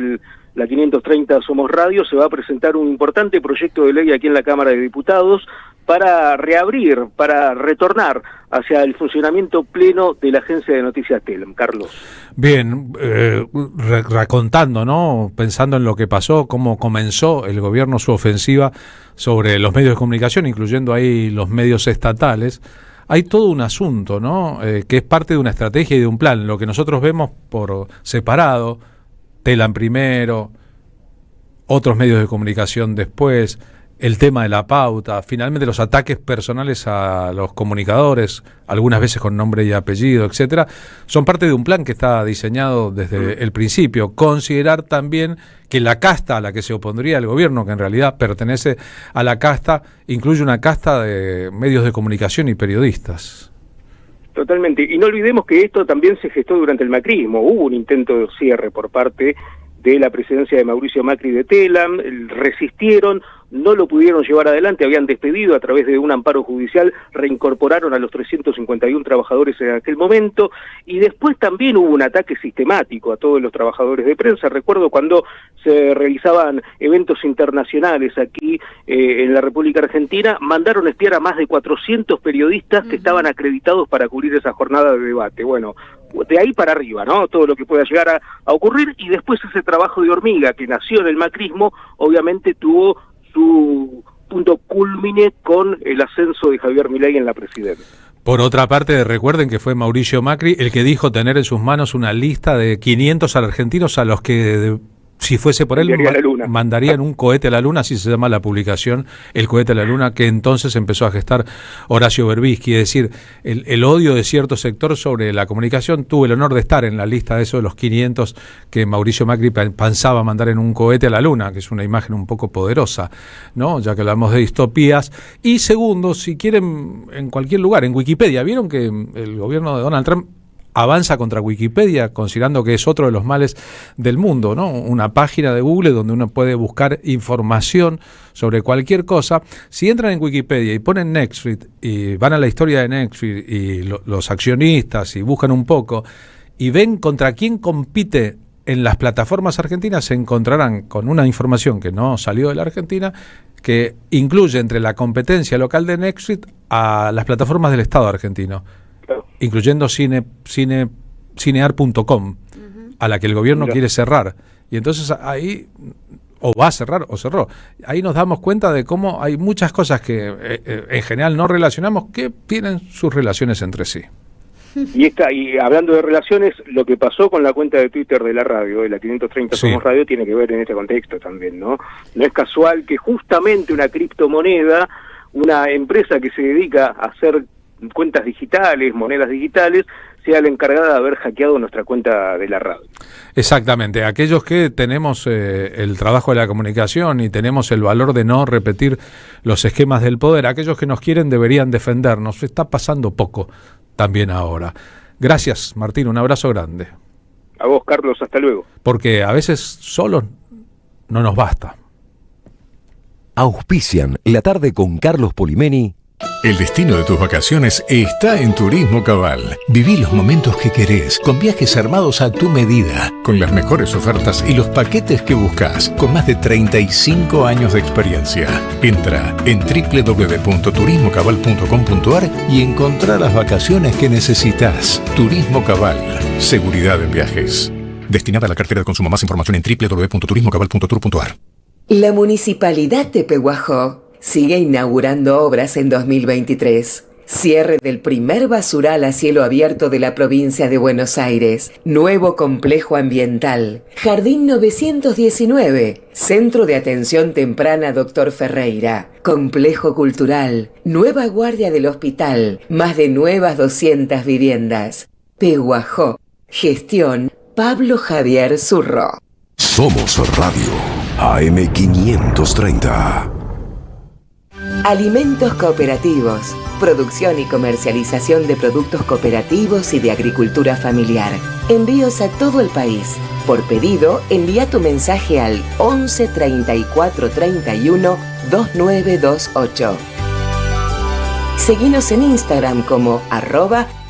la 530 Somos Radio. Se va a presentar un importante proyecto de ley aquí en la Cámara de Diputados para reabrir, para retornar hacia el funcionamiento pleno de la agencia de noticias Telam. Carlos. Bien, recontando, ¿no? Pensando en lo que pasó, cómo comenzó el gobierno su ofensiva sobre los medios de comunicación, incluyendo ahí los medios estatales. Hay todo un asunto, ¿no? Que es parte de una estrategia y de un plan. Lo que nosotros vemos por separado, Telam primero, otros medios de comunicación después, el tema de la pauta, finalmente los ataques personales a los comunicadores, algunas veces con nombre y apellido, etcétera, son parte de un plan que está diseñado desde el principio. Considerar también que la casta a la que se opondría el gobierno, que en realidad pertenece a la casta, incluye una casta de medios de comunicación y periodistas. Totalmente, y no olvidemos que esto también se gestó durante el macrismo. Hubo un intento de cierre por parte de la presidencia de Mauricio Macri de Telam, resistieron, no lo pudieron llevar adelante, habían despedido a través de un amparo judicial, reincorporaron a los 351 trabajadores en aquel momento, y después también hubo un ataque sistemático a todos los trabajadores de prensa. Recuerdo cuando se realizaban eventos internacionales aquí en la República Argentina, mandaron espiar a más de 400 periodistas que estaban acreditados para cubrir esa jornada de debate. Bueno, de ahí para arriba, ¿no? Todo lo que pueda llegar a ocurrir, y después ese trabajo de hormiga que nació en el macrismo, obviamente tuvo su punto culmine con el ascenso de Javier Milei en la presidencia. Por otra parte, recuerden que fue Mauricio Macri el que dijo tener en sus manos una lista de 500 argentinos a los que, si fuese por él, mandarían un cohete a la luna, así se llama la publicación, el cohete a la luna, que entonces empezó a gestar Horacio Berbisky. Es decir, el odio de cierto sector sobre la comunicación. Tuve el honor de estar en la lista de esos, de los 500 que Mauricio Macri pensaba mandar en un cohete a la luna, que es una imagen un poco poderosa, ¿no? Ya que hablamos de distopías. Y segundo, si quieren, en cualquier lugar, en Wikipedia, ¿vieron que el gobierno de Donald Trump avanza contra Wikipedia, considerando que es otro de los males del mundo, ¿no? Una página de Google donde uno puede buscar información sobre cualquier cosa? Si entran en Wikipedia y ponen Netflix y van a la historia de Netflix y los accionistas y buscan un poco y ven contra quién compite en las plataformas argentinas, se encontrarán con una información que no salió de la Argentina, que incluye entre la competencia local de Netflix a las plataformas del Estado argentino, incluyendo cinear.com, a la que el gobierno quiere cerrar. Y entonces ahí o va a cerrar o cerró. Ahí nos damos cuenta de cómo hay muchas cosas que en general no relacionamos que tienen sus relaciones entre sí. Y hablando de relaciones, lo que pasó con la cuenta de Twitter de la radio, de la 530 Sí. Somos Radio, tiene que ver en este contexto también, ¿no? No es casual que justamente una criptomoneda, una empresa que se dedica a hacer cuentas digitales, monedas digitales, sea la encargada de haber hackeado nuestra cuenta de la radio. Exactamente, aquellos que tenemos el trabajo de la comunicación y tenemos el valor de no repetir los esquemas del poder, aquellos que nos quieren deberían defendernos. Está pasando poco también ahora. Gracias, Martín, un abrazo grande. A vos, Carlos, hasta luego. Porque a veces solo no nos basta. Auspician la tarde con Carlos Polimeni. El destino de tus vacaciones está en Turismo Cabal. Viví los momentos que querés, con viajes armados a tu medida, con las mejores ofertas y los paquetes que buscas, con más de 35 años de experiencia. Entra en www.turismocabal.com.ar y encontrá las vacaciones que necesitas. Turismo Cabal, seguridad en viajes. Destinada a la cartera de consumo. Más información en www.turismocabal.tour.ar. La Municipalidad de Pehuajó sigue inaugurando obras en 2023. Cierre del primer basural a cielo abierto de la provincia de Buenos Aires. Nuevo complejo ambiental. Jardín 919. Centro de Atención Temprana Dr. Ferreira. Complejo cultural. Nueva guardia del hospital. Más de nuevas 200 viviendas. Pehuajó. Gestión Pablo Javier Zurro. Somos Radio AM530. Alimentos cooperativos. Producción y comercialización de productos cooperativos y de agricultura familiar. Envíos a todo el país. Por pedido, envía tu mensaje al 11 34 31 2928. Seguinos en Instagram como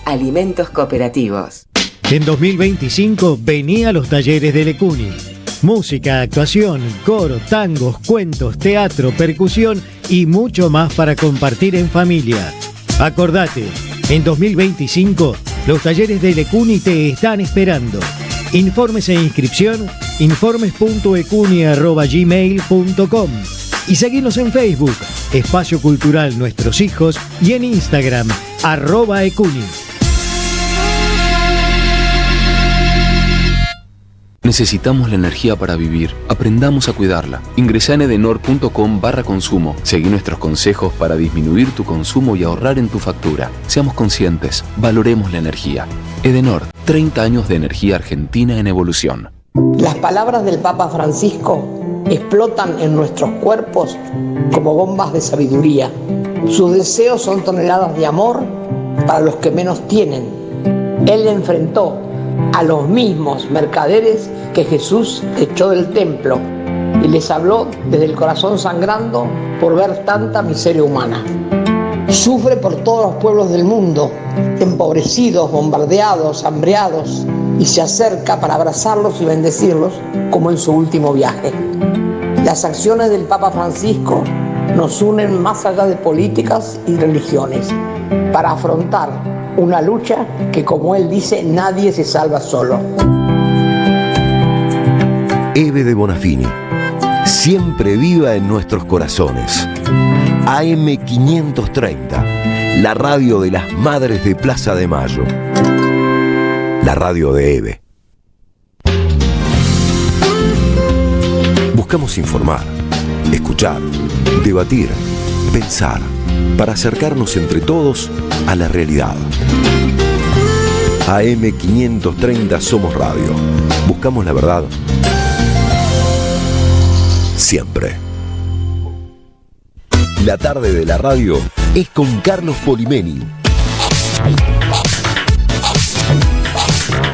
@alimentos cooperativos. En 2025 vení a los talleres de Lecuni. Música, actuación, coro, tangos, cuentos, teatro, percusión y mucho más para compartir en familia. Acordate, en 2025 los talleres de Lecuni te están esperando. Informes e inscripción, informes.ecuni@gmail.com y seguinos en Facebook, Espacio Cultural Nuestros Hijos, y en Instagram, @ecuni. Necesitamos la energía para vivir. Aprendamos a cuidarla. Ingresá en edenor.com/consumo. Seguí nuestros consejos para disminuir tu consumo y ahorrar en tu factura. Seamos conscientes. Valoremos la energía. Edenor, 30 años de energía argentina en evolución. Las palabras del Papa Francisco explotan en nuestros cuerpos como bombas de sabiduría. Sus deseos son toneladas de amor para los que menos tienen. Él enfrentó a los mismos mercaderes que Jesús echó del templo y les habló desde el corazón sangrando por ver tanta miseria humana. Sufre por todos los pueblos del mundo, empobrecidos, bombardeados, hambreados, y se acerca para abrazarlos y bendecirlos como en su último viaje. Las acciones del Papa Francisco nos unen más allá de políticas y religiones para afrontar una lucha que, como él dice, nadie se salva solo. Eve de Bonafini, siempre viva en nuestros corazones. AM530, la radio de las Madres de Plaza de Mayo. La radio de Eve. Buscamos informar, escuchar, debatir, pensar, para acercarnos entre todos a la realidad. AM530 Somos Radio. Buscamos la verdad siempre. La tarde de la radio es con Carlos Polimeni.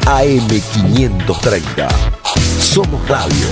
AM530 Somos Radio.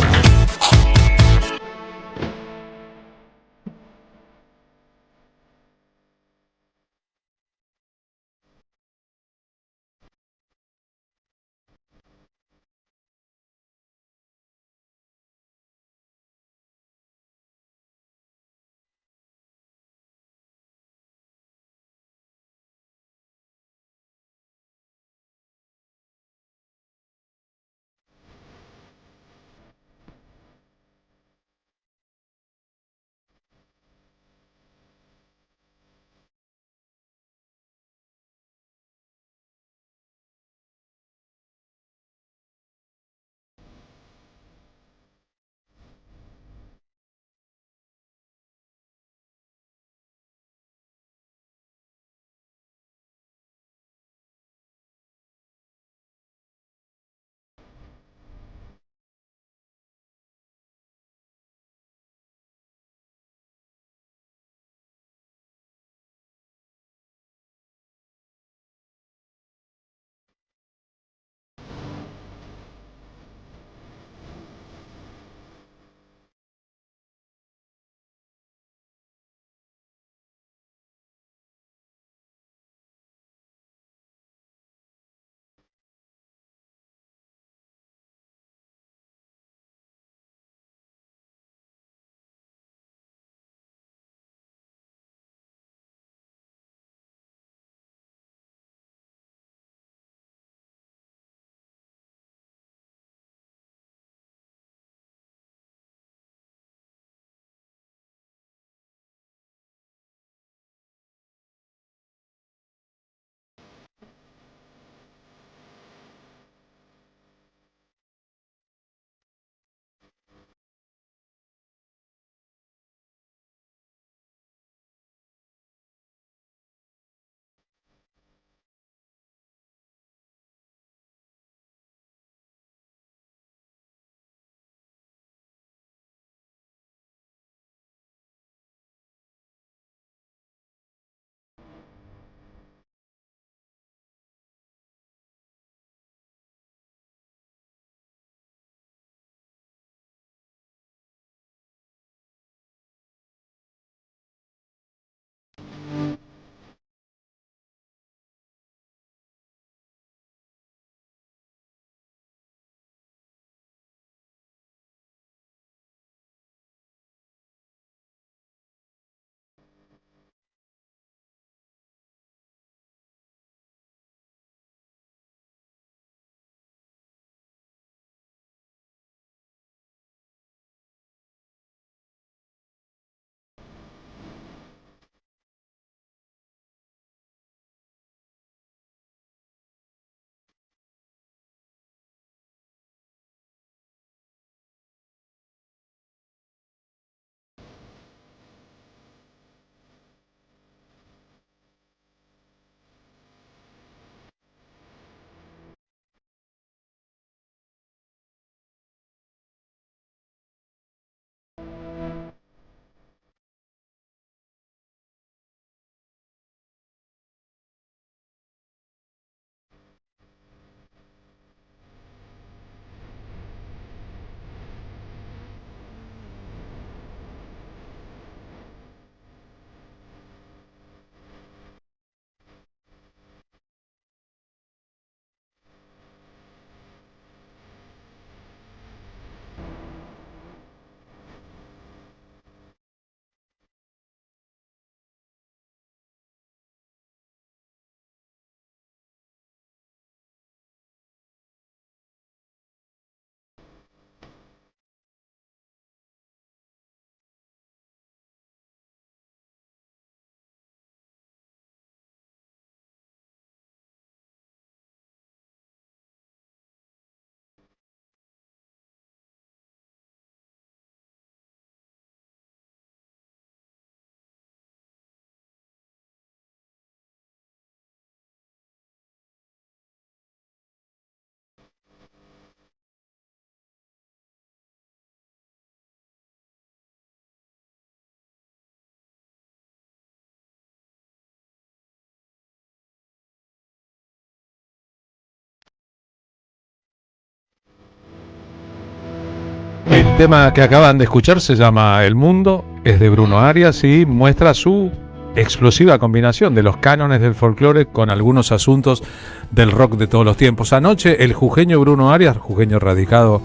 El tema que acaban de escuchar se llama El Mundo, es de Bruno Arias y muestra su explosiva combinación de los cánones del folclore con algunos asuntos del rock de todos los tiempos. Anoche el jujeño Bruno Arias, jujeño radicado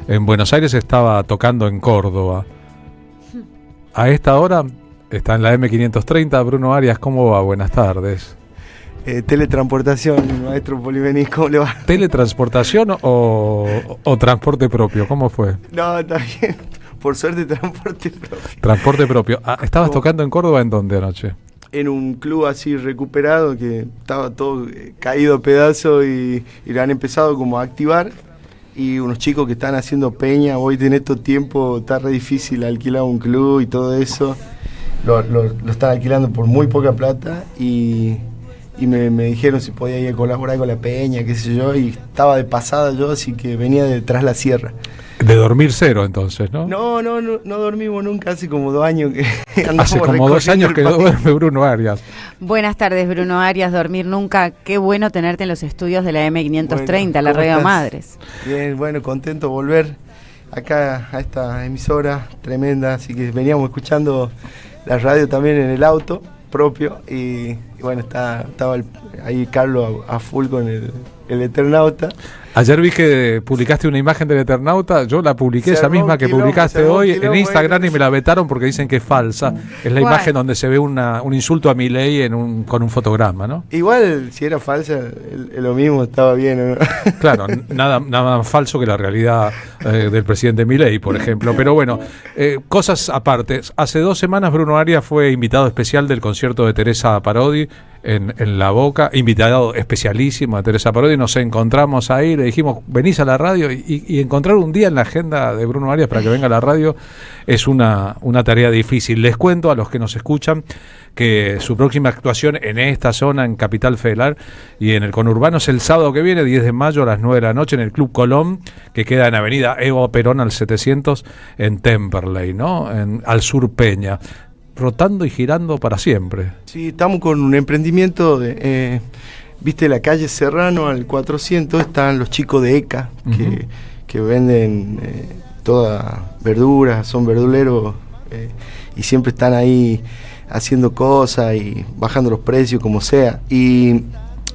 en Buenos Aires, estaba tocando en Córdoba. A esta hora está en la M530. Bruno Arias, ¿cómo va? Buenas tardes. Teletransportación, maestro Polivenis, ¿cómo le va? ¿Teletransportación o transporte propio? ¿Cómo fue? No, está bien. Por suerte, transporte propio. Transporte propio. ¿Estabas tocando en Córdoba en dónde anoche? En un club así recuperado que estaba todo caído a pedazos y lo han empezado como a activar. Y unos chicos que están haciendo peña, hoy en estos tiempos está re difícil alquilar un club y todo eso. Lo están alquilando por muy poca plata y me dijeron si podía ir a colaborar con la peña, qué sé yo, y estaba de pasada yo, así que venía de tras la sierra. De dormir cero entonces, ¿no? No dormimos nunca, hace como 2 años que hace como 2 años que no duerme Bruno Arias. Buenas tardes, Bruno Arias, dormir nunca. Qué bueno tenerte en los estudios de la M530, bueno, la Radio estás? Madres. Bien, bueno, contento de volver acá a esta emisora tremenda, así que veníamos escuchando la radio también en el auto propio y bueno, estaba ahí Carlos a full con el Eternauta. Ayer vi que publicaste una imagen del Eternauta, yo la publiqué, esa misma que publicaste hoy en Instagram y me la vetaron porque dicen que es falsa. Es la imagen donde se ve un insulto a Milei con un fotograma, ¿no? Igual, si era falsa, lo mismo estaba bien, ¿no? Claro, nada más falso que la realidad del presidente Milei, por ejemplo. Pero bueno, cosas aparte. Hace 2 semanas Bruno Arias fue invitado especial del concierto de Teresa Parodi en La Boca, invitado especialísimo a Teresa Parodi. Nos encontramos ahí, le dijimos, venís a la radio, y encontrar un día en la agenda de Bruno Arias para que venga a la radio es una tarea difícil. Les cuento a los que nos escuchan que su próxima actuación en esta zona, en Capital Federal y en el conurbano, es el sábado que viene, 10 de mayo a las 9 de la noche, en el Club Colón, que queda en Avenida Evo Perón al 700 en Temperley, ¿no? Al sur Peña, rotando y girando para siempre. Sí, estamos con un emprendimiento de... viste, la calle Serrano al 400 están los chicos de ECA que venden toda verduras, son verduleros y siempre están ahí haciendo cosas y bajando los precios como sea, y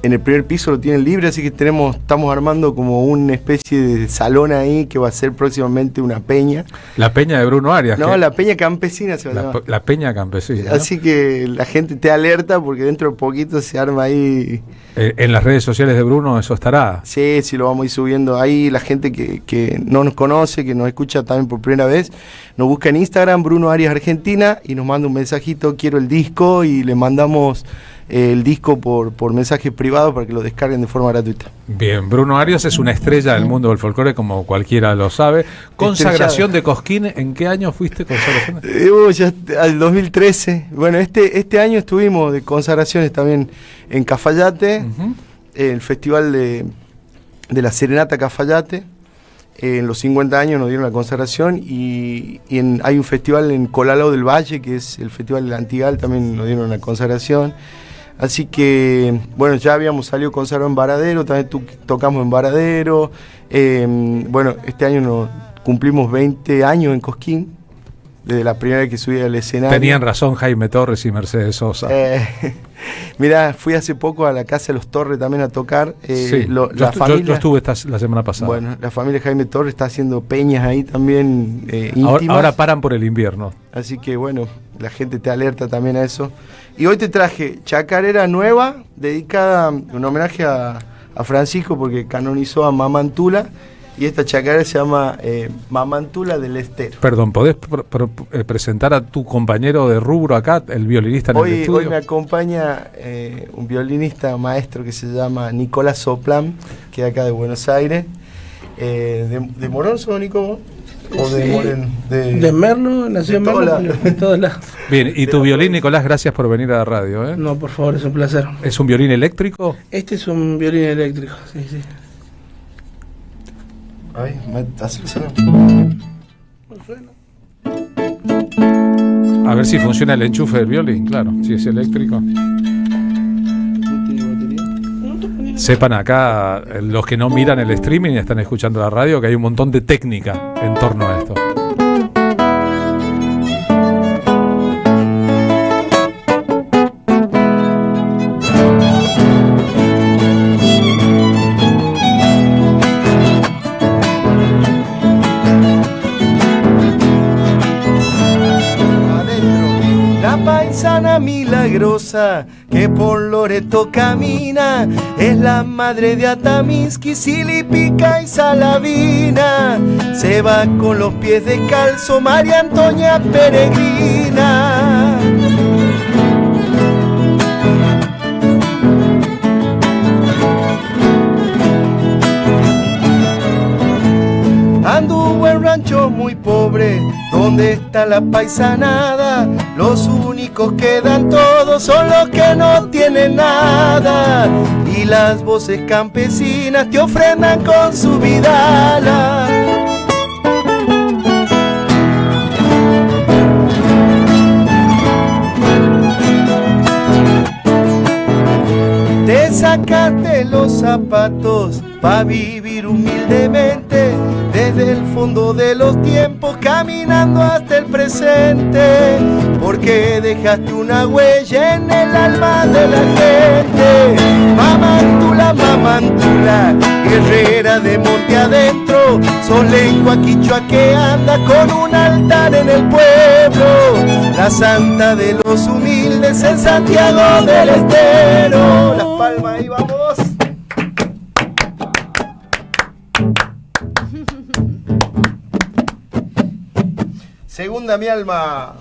en el primer piso lo tienen libre, así que estamos armando como una especie de salón ahí que va a ser próximamente una peña. La peña de Bruno Arias. No, la peña campesina se va a llamar. La peña campesina, ¿no? Así que la gente te alerta porque dentro de poquito se arma ahí. En las redes sociales de Bruno eso estará. Sí, lo vamos a ir subiendo ahí. La gente que no nos conoce, que nos escucha también por primera vez, nos busca en Instagram, Bruno Arias Argentina, y nos manda un mensajito, quiero el disco, y le mandamos el disco por mensaje privado para que lo descarguen de forma gratuita. Bien, Bruno Arias es una estrella del mundo del folclore, como cualquiera lo sabe. Consagración de Cosquín, ¿en qué año fuiste consagración? Ya al 2013. Bueno, este año estuvimos de consagraciones también en Cafayate, el festival de la Serenata Cafayate. En los 50 años nos dieron la consagración y hay un festival en Colalao del Valle, que es el festival del Antigal, también nos dieron la consagración. Así que, bueno, ya habíamos salido consagrado en Varadero, también tocamos en Varadero. Bueno, este año cumplimos 20 años en Cosquín, desde la primera vez que subí al escenario. Tenían razón Jaime Torres y Mercedes Sosa. Mirá, fui hace poco a la Casa de los Torres también a tocar. Sí, yo estuve la semana pasada. Bueno, la familia Jaime Torres está haciendo peñas ahí también íntimas. Ahora paran por el invierno. Así que bueno, la gente te alerta también a eso. Y hoy te traje Chacarera Nueva, dedicada un homenaje a Francisco, porque canonizó a Mamantula. Y esta chacarera se llama Mamantula del Estero. Perdón, ¿podés presentar a tu compañero de rubro acá, el violinista en el estudio? Hoy me acompaña un violinista maestro que se llama Nicolás Soplam, que es acá de Buenos Aires. ¿De Morón sos, Nico? ¿O de Morén? De Merlo, nació en Merlo, en todos lados. Bien, y tu violín, Nicolás, gracias por venir a la radio. No, por favor, es un placer. ¿Es un violín eléctrico? Este es un violín eléctrico, sí. Ay, hazlo. No suena. A ver si funciona el enchufe del violín, claro, si es eléctrico. Sepan acá, los que no miran el streaming y están escuchando la radio, que hay un montón de técnica en torno a esto. Paisana milagrosa que por Loreto camina, es la madre de Atamisqui, Silipica y Salavina. Se va con los pies descalzo María Antonia peregrina. Anduvo en ranchos muy pobres, donde está la paisanada. Los únicos que dan todo son los que no tienen nada. Y las voces campesinas te ofrendan con su vidala. Te sacaste los zapatos pa' vivir humildemente, desde el fondo de los tiempos caminando hasta el presente, porque dejaste una huella en el alma de la gente. Mamantula, guerrera de monte adentro, sos lengua quichua que anda con un altar en el pueblo, la santa de los humildes en Santiago del Estero. Las palmas, ahí vamos. Segunda mi alma.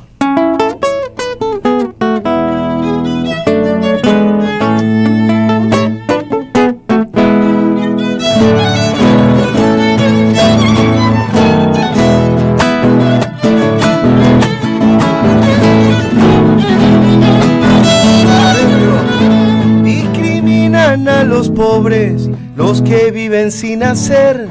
Discriminan a los pobres, los que viven sin hacer,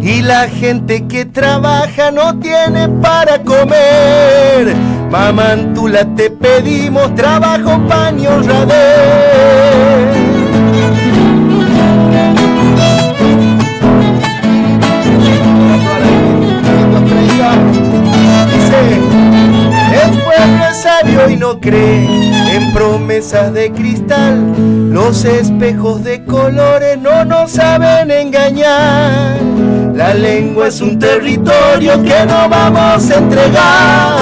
y la gente que trabaja no tiene para comer. Mamantula, te pedimos trabajo, paño, radé. Dice, el pueblo es sabio y no cree en promesas de cristal. Los espejos de colores no nos saben engañar. La lengua es un territorio que no vamos a entregar.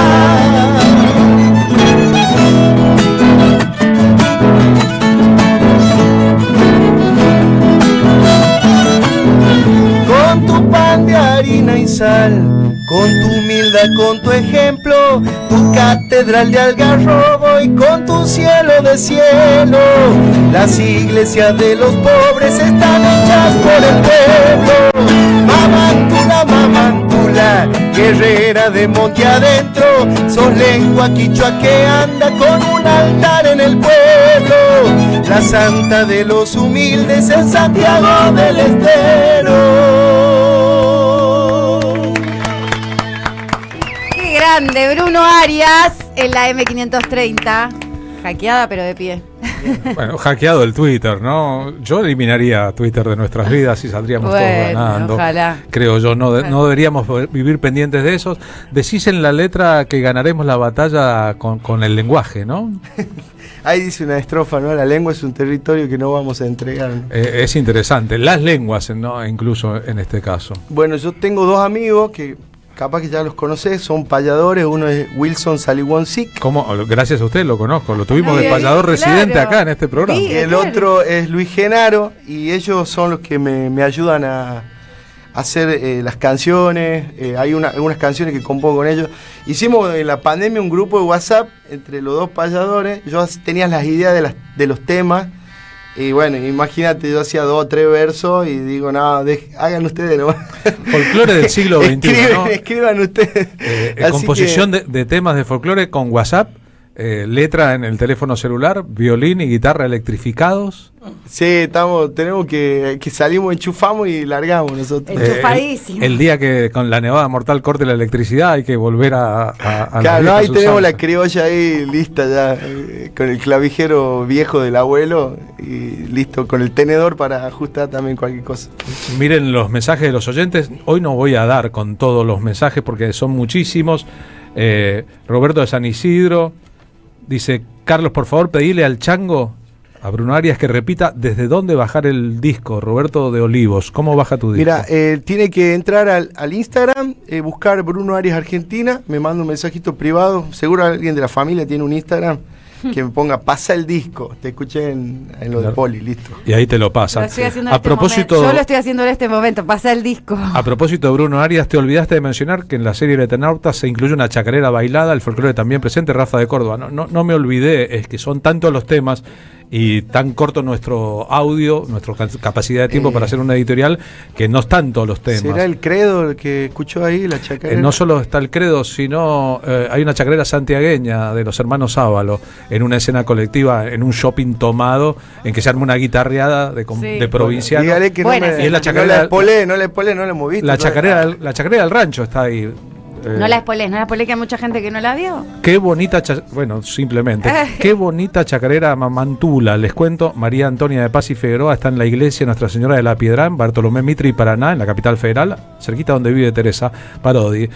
Con tu pan de harina y sal, con tu humildad, con tu ejemplo, tu catedral de Algarrobo y con tu cielo de cielo. Las iglesias de los pobres están hechas por el pueblo. Mamantula, guerrera de monte adentro, sos lengua quichua que anda con un altar en el pueblo, la santa de los humildes en Santiago del Estero. ¡Qué grande! Bruno Arias en la M530, hackeada pero de pie. Bueno, hackeado el Twitter, ¿no? Yo eliminaría Twitter de nuestras vidas y saldríamos todos ganando. Ojalá. Creo yo, no deberíamos vivir pendientes de esos. Decís en la letra que ganaremos la batalla con el lenguaje, ¿no? Ahí dice una estrofa, ¿no? La lengua es un territorio que no vamos a entregar, ¿no? Es interesante. Las lenguas, ¿no? Incluso en este caso. Bueno, yo tengo dos amigos que capaz que ya los conocés, son payadores. Uno es Wilson Saliwonsic. ¿Cómo? Gracias a usted lo conozco, lo tuvimos de payador residente acá en este programa. Y el otro es Luis Genaro, y ellos son los que me ayudan a hacer las canciones. Hay algunas canciones que compongo con ellos. Hicimos en la pandemia un grupo de WhatsApp entre los dos payadores. Yo tenía las ideas de los temas. Y bueno, imagínate, yo hacía 2 o 3 versos y digo, no, hagan ustedes nomás. Folclore del siglo XXI, ¿no? Escriban ustedes. Composición de temas de folclore con WhatsApp. letra en el teléfono celular, violín y guitarra electrificados. Sí, tenemos que salimos, enchufamos y largamos nosotros. Enchufadísimo. El día que con la nevada mortal corte la electricidad hay que volver a claro, no, ahí tenemos la criolla ahí lista ya, con el clavijero viejo del abuelo y listo, con el tenedor para ajustar también cualquier cosa. Miren los mensajes de los oyentes. Hoy no voy a dar con todos los mensajes porque son muchísimos. Roberto de San Isidro dice: Carlos, por favor, pedile al Chango, a Bruno Arias, que repita desde dónde bajar el disco. Roberto de Olivos, ¿cómo baja tu disco? Mira, tiene que entrar al Instagram, buscar Bruno Arias Argentina, me manda un mensajito privado, seguro alguien de la familia tiene un Instagram, que me ponga pasa el disco, te escuché en lo de Poli, listo. Y ahí te lo pasan. Lo estoy haciendo en este momento. Yo lo estoy haciendo en este momento, pasa el disco. A propósito de Bruno Arias, te olvidaste de mencionar que en la serie El Eternauta se incluye una chacarera bailada, el folclore también presente, Rafa de Córdoba. No me olvidé, es que son tantos los temas y tan corto nuestro audio, nuestra capacidad de tiempo para hacer una editorial, que no están todos los temas. ¿Será el credo el que escuchó ahí, la chacarera? No solo está el credo, sino hay una chacarera santiagueña de los hermanos Ávalo, en una escena colectiva, en un shopping tomado, en que se arma una guitarreada de provincianos. Dígale que y es la chacarera, no le moviste. La chacarera del rancho está ahí. No la spoilés, que hay mucha gente que no la vio. Qué bonita, simplemente, qué bonita chacarera Mamantula. Les cuento, María Antonia de Paz y Figueroa está en la iglesia Nuestra Señora de la Piedra, en Bartolomé Mitre y Paraná, en la capital federal, cerquita donde vive Teresa Parodi.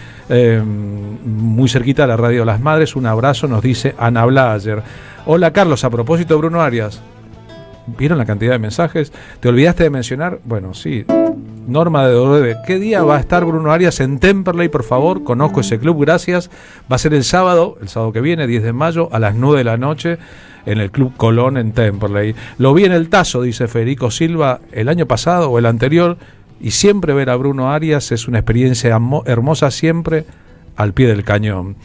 Muy cerquita de la Radio Las Madres. Un abrazo, nos dice Ana Blayer. Hola Carlos, a propósito de Bruno Arias. ¿Vieron la cantidad de mensajes? ¿Te olvidaste de mencionar? Bueno, sí. Norma de W. ¿Qué día va a estar Bruno Arias en Temperley, por favor? Conozco ese club, gracias. Va a ser el sábado que viene, 10 de mayo, a las 9 de la noche, en el Club Colón en Temperley. Lo vi en el Tazo, dice Federico Silva, el año pasado o el anterior, y siempre ver a Bruno Arias es una experiencia hermosa, siempre al pie del cañón.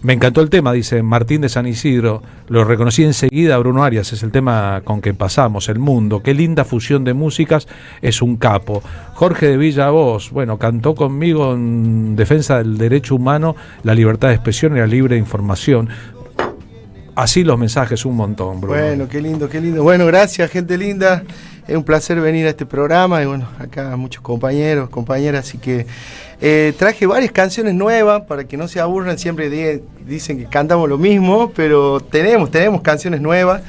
Me encantó el tema, dice Martín de San Isidro. Lo reconocí enseguida, Bruno Arias, es el tema con que pasamos, El Mundo. Qué linda fusión de músicas, es un capo. Jorge de Villavoz, cantó conmigo en defensa del derecho humano, la libertad de expresión y la libre información. Así los mensajes, un montón, Bruno. Bueno, qué lindo. Bueno, gracias, gente linda. Es un placer venir a este programa y acá muchos compañeros, compañeras, así que traje varias canciones nuevas para que no se aburran, siempre dicen que cantamos lo mismo, pero tenemos canciones nuevas.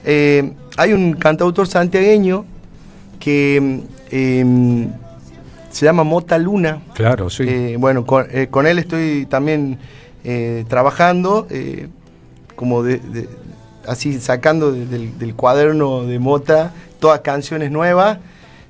Hay un cantautor santiagueño que se llama Mota Luna. Claro, sí. Con él estoy también trabajando, como así sacando del cuaderno de Mota todas canciones nuevas.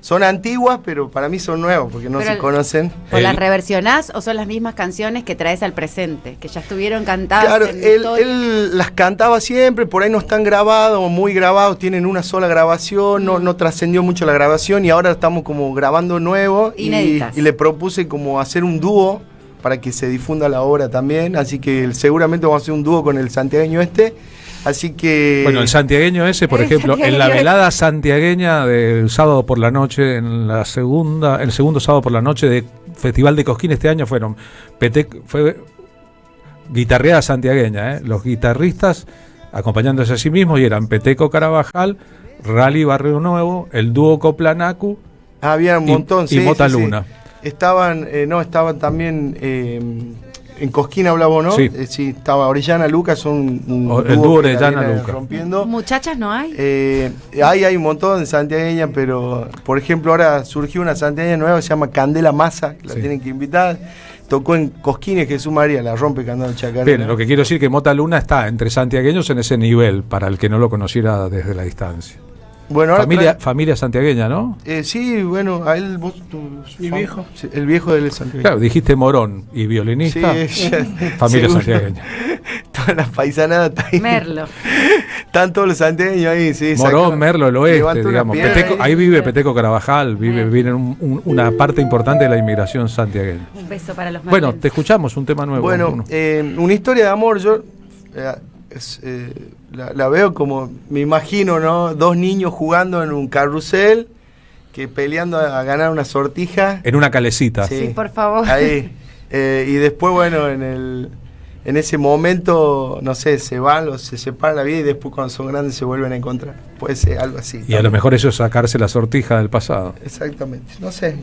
Son antiguas, pero para mí son nuevas porque no se conocen. ¿O las reversionás o son las mismas canciones que traes al presente, que ya estuvieron cantadas? Claro, él las cantaba siempre, por ahí no están grabados o muy grabados, tienen una sola grabación, no trascendió mucho la grabación y ahora estamos como grabando nuevo y le propuse como hacer un dúo para que se difunda la obra también, así que seguramente vamos a hacer un dúo con el santiagueño Así que... Bueno, el santiagueño ese, por ejemplo, en la velada santiagueña del sábado por la noche, el segundo sábado por la noche de Festival de Cosquín este año fue guitarreada santiagueña, los guitarristas acompañándose a sí mismos y eran Peteco Carabajal, Rally Barrio Nuevo, el dúo Coplanacu, había un montón, y Mota Luna. Estaban también... en Cosquín hablaba, ¿no? Sí. Sí, estaba Orellana Lucas, el dúo Orellana Lucas. Rompiendo. ¿Muchachas no hay? Hay un montón de santiagueñas, pero por ejemplo ahora surgió una santiagueña nueva que se llama Candela Massa, que la tienen que invitar. Tocó en Cosquines, Jesús María, la rompe cantando chacarera. Bien, lo que quiero decir es que Mota Luna está entre santiagueños en ese nivel, para el que no lo conociera desde la distancia. Bueno, familia santiagueña, ¿no? Sí, a él mi viejo. El viejo de él es santiagueño. Claro, dijiste Morón y violinista. Sí, familia santiagueña. Todas las paisanadas están ahí. Merlo. Están todos los santiagueños ahí, sí. Morón, Merlo, el oeste, digamos. Ahí vive Peteco Carabajal, viene una parte importante de la inmigración santiagueña. Un beso para los Bueno, te escuchamos un tema nuevo. Bueno, una historia de amor, yo... la veo como, me imagino, ¿no? Dos niños jugando en un carrusel, que peleando a ganar una sortija. En una calecita. Sí, por favor. Ahí. Y después, en en ese momento, no sé, se separan la vida y después cuando son grandes se vuelven a encontrar. Puede ser algo así. Y también. a lo mejor eso es sacarse la sortija del pasado. Exactamente. No sé,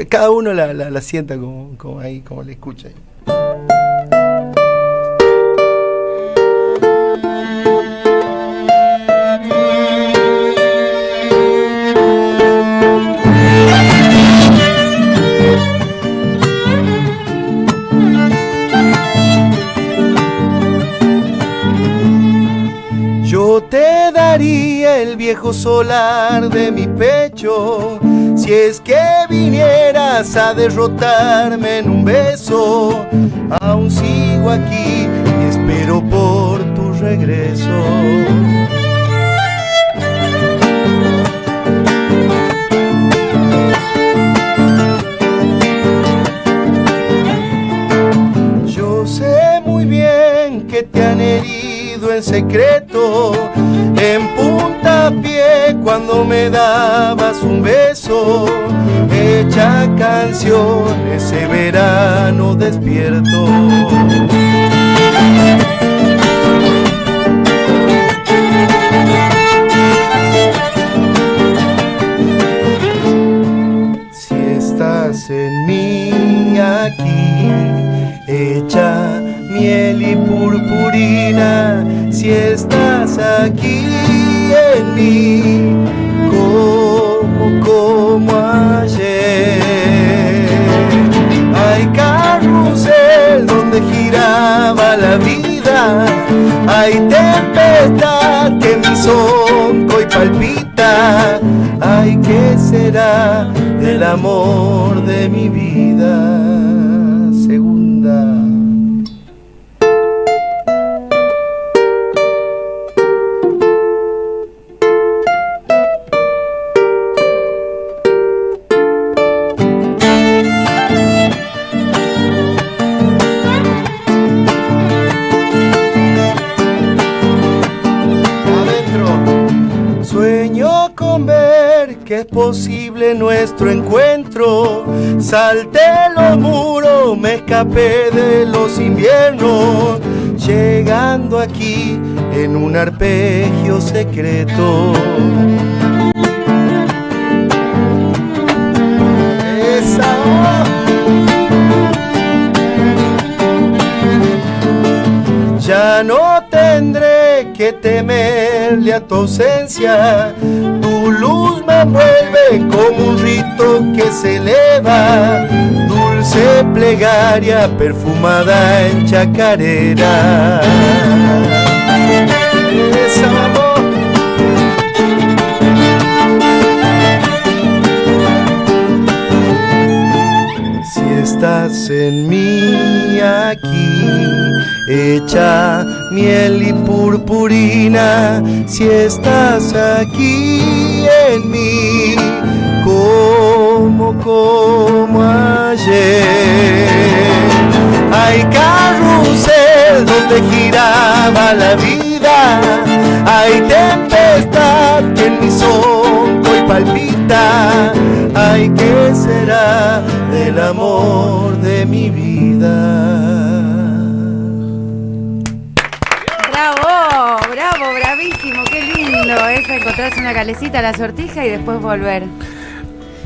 cada uno la sienta como ahí, como le escucha. Yo te daría el viejo solar de mi pecho, si es que vinieras a derrotarme en un beso. Aún sigo aquí y espero por tu regreso. Yo sé muy bien que te han herido en secreto, en puntapié cuando me dabas un beso, hecha canción ese verano despierto. Si estás en mí aquí, hecha miel y purpurina, si estás aquí en mí, como ayer. Hay carrusel donde giraba la vida, hay tempestad que mi sonco y palpita. Ay, ¿qué será del amor de mi vida? Segunda. Sueño con ver que es posible nuestro encuentro. Salté los muros, me escapé de los inviernos, llegando aquí en un arpegio secreto. Ya no tendré que temerle a tu ausencia, tu luz me envuelve como un rito que se eleva, dulce plegaria perfumada en chacarera. Si estás en mí aquí, hecha miel y purpurina, si estás aquí en mí, como ayer. Hay carrusel donde giraba la vida, hay tempestad que en mi sonco y palpita. Ay, ¿qué será del amor de mi vida? Bravo, bravo, bravísimo, qué lindo es encontrarse una calecita, la sortija y después volver.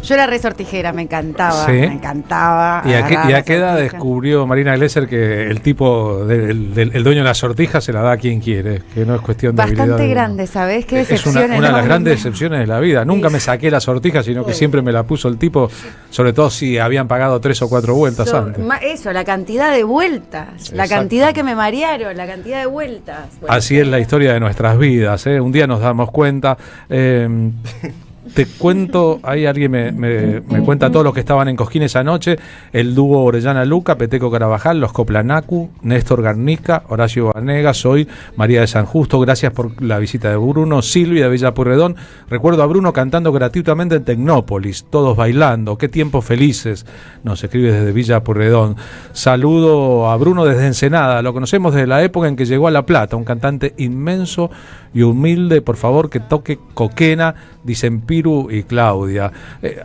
Yo era resortijera, me encantaba, ¿Sí? me encantaba. ¿Y a qué edad descubrió Marina Glesser que el tipo, el dueño de la sortija se la da a quien quiere? Que no es cuestión de habilidad. Bastante grande, ¿sabés? Qué decepción. Es una de las grandes decepciones de la vida. Nunca me saqué la sortija, sino que siempre me la puso el tipo, sobre todo si habían pagado 3 o 4 vueltas antes. Eso, la cantidad de vueltas, la cantidad que me marearon, la cantidad de vueltas. Bueno, así es la historia de nuestras vidas, ¿eh? Un día nos damos cuenta. Te cuento, ahí alguien me cuenta todos los que estaban en Cosquín esa noche: el dúo Orellana Luca, Peteco Carabajal, los Coplanacu, Néstor Garnica, Horacio Vanegas, soy María de San Justo. Gracias por la visita de Bruno, Silvia de Villa Pueyrredón. Recuerdo a Bruno cantando gratuitamente en Tecnópolis, todos bailando. Qué tiempos felices, nos escribe desde Villa Pueyrredón. Saludo a Bruno desde Ensenada, lo conocemos desde la época en que llegó a La Plata, un cantante inmenso y humilde, por favor, que toque Coquena, dicen Piru y Claudia.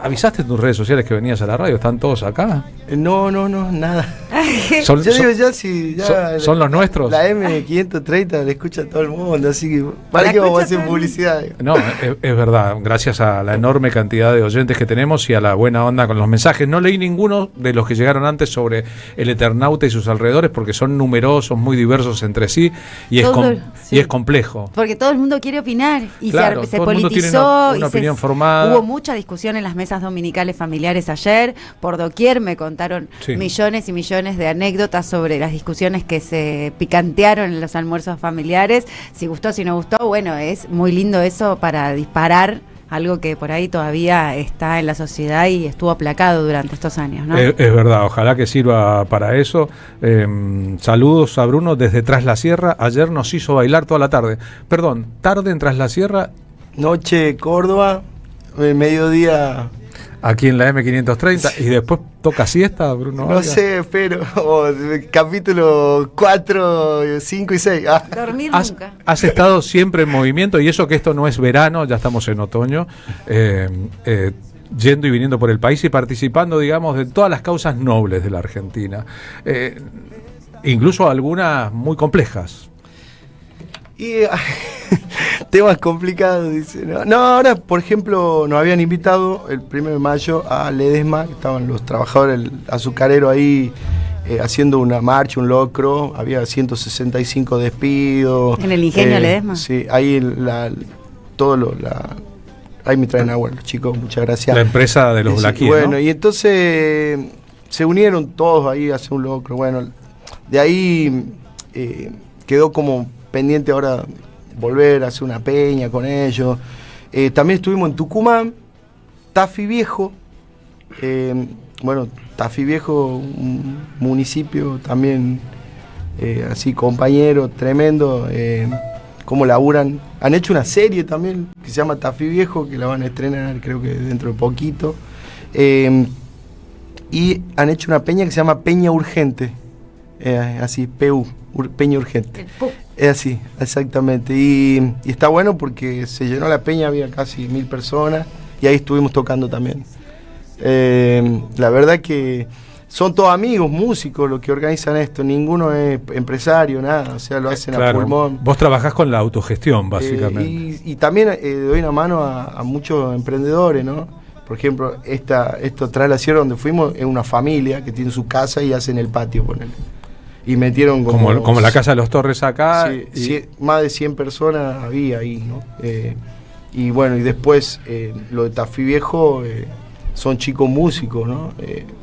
¿Avisaste en tus redes sociales que venías a la radio? ¿Están todos acá? No, nada. Son los nuestros. La M530 la escucha todo el mundo, así que ¿para qué vamos a hacer publicidad? No, es verdad, gracias a la enorme cantidad de oyentes que tenemos y a la buena onda con los mensajes. No leí ninguno de los que llegaron antes sobre el Eternauta y sus alrededores porque son numerosos, muy diversos entre sí y es complejo. Porque todo el mundo quiere opinar y claro, se politizó. Una opinión formada. Hubo mucha discusión en las mesas dominicales familiares ayer. Por doquier me contaron millones y millones de anécdotas sobre las discusiones que se picantearon en los almuerzos familiares. Si gustó, si no gustó, bueno, es muy lindo eso para disparar algo que por ahí todavía está en la sociedad y estuvo aplacado durante estos años, ¿no? Es verdad, ojalá que sirva para eso. Saludos a Bruno desde Tras la Sierra. Ayer nos hizo bailar toda la tarde. Perdón, tarde en Tras la Sierra. Noche Córdoba, mediodía aquí en la M530 y después toca siesta, Bruno. No sé, pero capítulo 4, 5 y 6. Dormir nunca. Has estado siempre en movimiento y eso que esto no es verano, ya estamos en otoño, yendo y viniendo por el país y participando, digamos, de todas las causas nobles de la Argentina, incluso algunas muy complejas. Y temas complicados, dice. No, ahora, por ejemplo, nos habían invitado el 1 de mayo a Ledesma, que estaban los trabajadores del azucarero ahí haciendo una marcha, un locro. Había 165 despidos. ¿En el ingenio Ledesma? Sí, ahí ahí me traen agua los chicos, muchas gracias. La empresa de los Blaquíes, bueno, ¿no? Y entonces se unieron todos ahí a hacer un locro. Bueno, de ahí quedó como pendiente ahora volver a hacer una peña con ellos. También estuvimos en Tucumán, Tafí Viejo. Tafí Viejo, un municipio también así compañero, tremendo. Cómo laburan. Han hecho una serie también que se llama Tafí Viejo, que la van a estrenar creo que dentro de poquito. Y han hecho una peña que se llama Peña Urgente. Así, PU, Peña Urgente. Es así, exactamente. Y está bueno porque se llenó la peña, había casi 1000 personas y ahí estuvimos tocando también. La verdad que son todos amigos, músicos los que organizan esto, ninguno es empresario, nada, o sea, lo hacen a pulmón. Vos trabajás con la autogestión, básicamente. Y también doy una mano a muchos emprendedores, ¿no? Por ejemplo, esto Tras la Sierra donde fuimos es una familia que tiene su casa y hacen el patio, ponele. Y metieron como la Casa de los Torres acá. Sí, más de 100 personas había ahí, ¿no? Y bueno, y después lo de Tafí Viejo son chicos músicos, ¿no?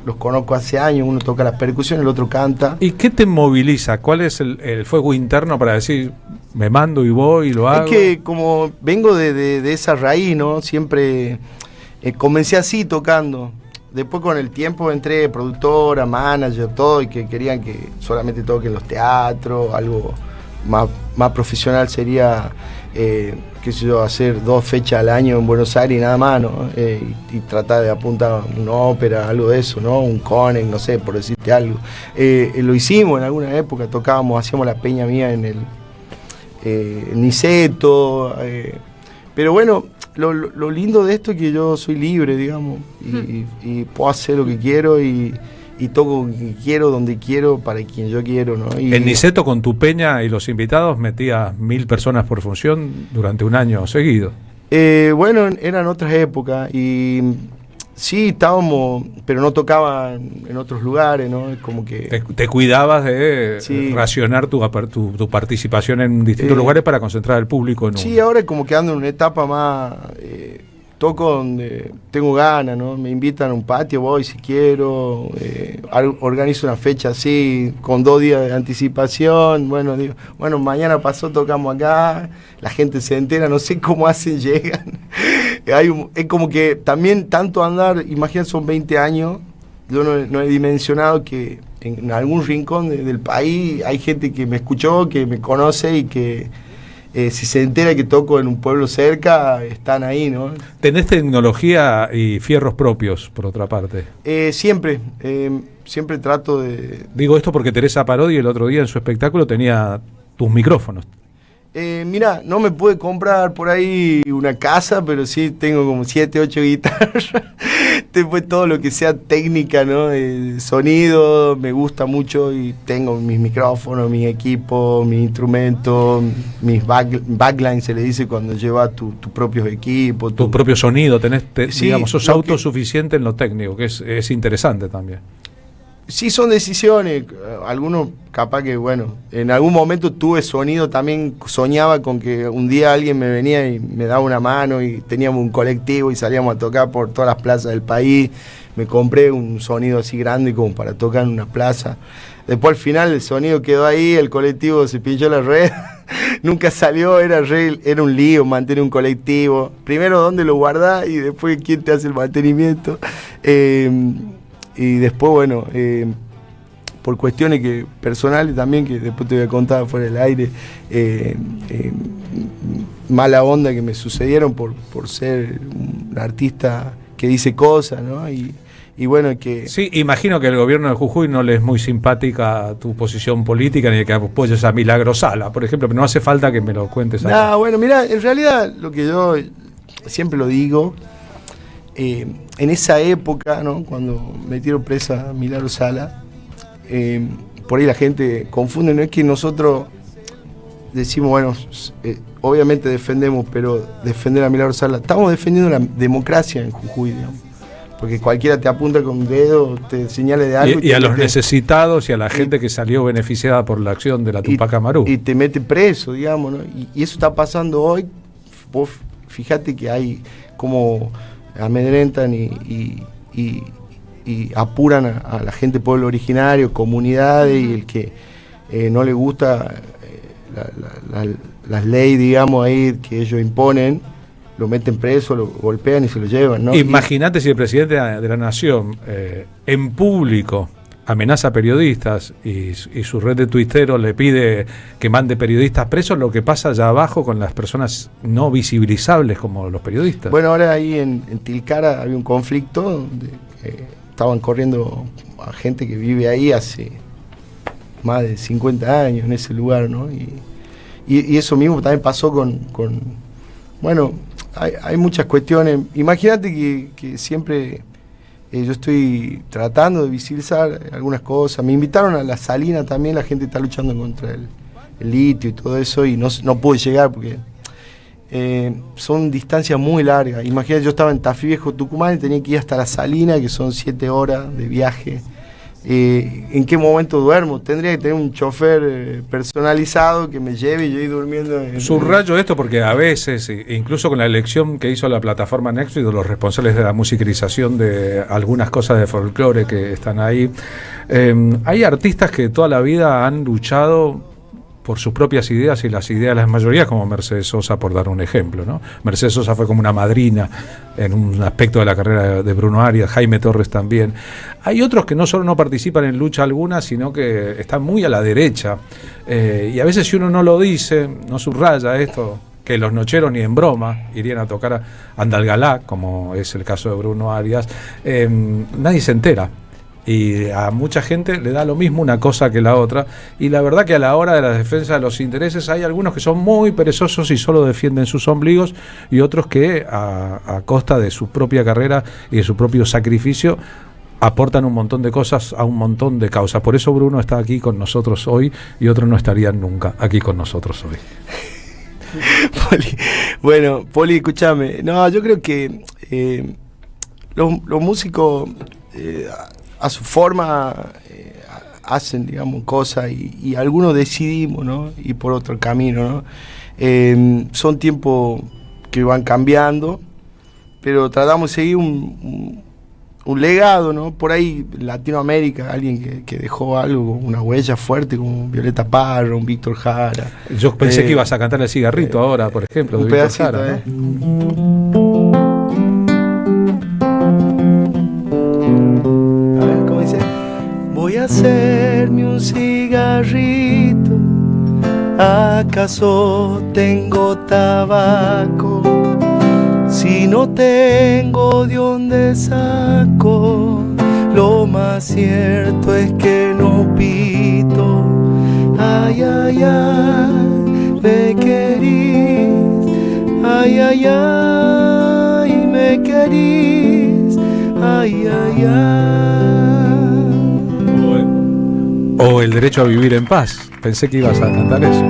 Los conozco hace años, uno toca la percusión, el otro canta. ¿Y qué te moviliza? ¿Cuál es el fuego interno para decir, me mando y voy y lo hago? Es que como vengo de esa raíz, ¿no? Siempre comencé así tocando. Después con el tiempo entré productora, manager, todo, y que querían que solamente toque en los teatros, algo más profesional sería, qué sé yo, hacer 2 fechas al año en Buenos Aires y nada más, ¿no? Y tratar de apuntar a una ópera, algo de eso, ¿no? Un Conen, no sé, por decirte algo. Lo hicimos en alguna época, hacíamos la peña mía en el Niceto, pero bueno, lo lindo de esto es que yo soy libre, digamos, y puedo hacer lo que quiero y toco lo que quiero, donde quiero, para quien yo quiero, ¿no? En Niceto con tu peña y los invitados metías 1000 personas por función durante un año seguido. Bueno, eran otras épocas y sí estábamos, pero no tocaba en otros lugares, ¿no? Es como que te cuidabas de racionar tu participación en distintos lugares para concentrar al público en uno. Sí, ahora es como que ando en una etapa más, toco donde tengo ganas, ¿no? Me invitan a un patio, voy si quiero, organizo una fecha así, con 2 días de anticipación, bueno, digo, mañana pasó, tocamos acá, la gente se entera, no sé cómo hacen, llegan. Es como que también tanto andar, imagínate, son 20 años, yo no he dimensionado que en algún rincón del país hay gente que me escuchó, que me conoce y que si se entera que toco en un pueblo cerca, están ahí, ¿no? ¿Tenés tecnología y fierros propios, por otra parte? Siempre trato de... Digo esto porque Teresa Parodi el otro día en su espectáculo tenía tus micrófonos. Mirá, no me pude comprar por ahí una casa, pero sí tengo como 7, 8 guitarras. Después todo lo que sea técnica, ¿no? Sonido, me gusta mucho y tengo mis micrófonos, mis equipos, mis instrumentos, mis backlines se le dice cuando llevas tus propios equipos. Tu propio sonido, Sí, digamos, sos autosuficiente en lo técnico, que es interesante también. Sí, son decisiones. Algunos capaz que, bueno, en algún momento tuve sonido, también soñaba con que un día alguien me venía y me daba una mano y teníamos un colectivo y salíamos a tocar por todas las plazas del país. Me compré un sonido así grande como para tocar en una plaza. Después al final el sonido quedó ahí, el colectivo se pinchó la red, nunca salió, era un lío mantener un colectivo. Primero dónde lo guardás y después quién te hace el mantenimiento. Y después, bueno, por cuestiones personales también, que después te voy a contar fuera del aire, mala onda que me sucedieron por ser un artista que dice cosas, ¿no? Y bueno, que... Sí, imagino que el gobierno de Jujuy no le es muy simpática tu posición política ni que apoyes a Milagro Sala, por ejemplo, pero no hace falta que me lo cuentes acá. No, bueno, mirá, en realidad lo que yo siempre lo digo... en esa época, ¿no? Cuando metieron presa a Milagro Sala, por ahí la gente confunde, no es que nosotros decimos, bueno, obviamente defendemos, pero defender a Milagro Sala, estamos defendiendo la democracia en Jujuy, digamos, porque cualquiera te apunta con un dedo, te señala de algo. Y a los necesitados y a la gente que salió beneficiada por la acción de la Tupac Amaru. Y te mete preso, digamos, ¿no? Y eso está pasando hoy. Vos fíjate que hay como... amedrentan y apuran a la gente pueblo originario, comunidades, y el que no le gusta las leyes, digamos, ahí que ellos imponen, lo meten preso, lo golpean y se lo llevan, ¿no? Imagínate si el presidente de la Nación en público amenaza a periodistas y su red de tuiteros le pide que mande periodistas presos, lo que pasa allá abajo con las personas no visibilizables como los periodistas. Bueno, ahora ahí en Tilcara había un conflicto donde estaban corriendo a gente que vive ahí hace más de 50 años en ese lugar, ¿no? Y eso mismo también pasó con bueno, hay muchas cuestiones. Imagínate que siempre... yo estoy tratando de visibilizar algunas cosas. Me invitaron a la Salina también, la gente está luchando contra el litio y todo eso, y no pude llegar porque son distancias muy largas. Imagínate, yo estaba en Tafí Viejo, Tucumán, y tenía que ir hasta la Salina, que son 7 horas de viaje. ¿En qué momento duermo? Tendría que tener un chofer personalizado que me lleve y yo ir durmiendo. Subrayo esto porque a veces, incluso con la elección que hizo la plataforma Netflix, los responsables de la musicalización de algunas cosas de folclore que están ahí, hay artistas que toda la vida han luchado por sus propias ideas y las ideas de las mayorías, como Mercedes Sosa, por dar un ejemplo, ¿no? Mercedes Sosa fue como una madrina en un aspecto de la carrera de Bruno Arias, Jaime Torres también. Hay otros que no solo no participan en lucha alguna, sino que están muy a la derecha. Y a veces si uno no lo dice, no subraya esto, que los nocheros ni en broma irían a tocar a Andalgalá, como es el caso de Bruno Arias, nadie se entera. Y a mucha gente le da lo mismo una cosa que la otra, y la verdad que a la hora de la defensa de los intereses hay algunos que son muy perezosos y solo defienden sus ombligos, y otros que a costa de su propia carrera y de su propio sacrificio aportan un montón de cosas a un montón de causas. Por eso Bruno está aquí con nosotros hoy y otros no estarían nunca aquí con nosotros hoy. Poli, escúchame. No, yo creo que los músicos a su forma hacen, digamos, cosas y algunos decidimos, ¿no? Ir por otro camino, ¿no? Son tiempos que van cambiando, pero tratamos de seguir un legado, ¿no? Por ahí Latinoamérica, alguien que dejó algo, una huella fuerte como Violeta Parra, un Víctor Jara. Yo pensé que ibas a cantar El Cigarrito ahora, por ejemplo, un de Víctor pedacito, Jara, A ver, ¿cómo dice? Voy a hacerme un cigarrito, ¿acaso tengo tabaco? Si no tengo, ¿de dónde saco? Lo más cierto es que no pito. Ay, ay, ay, me querís, ay, ay, ay, me querís, ay, ay, ay. O El derecho a vivir en paz. Pensé que ibas a cantar eso.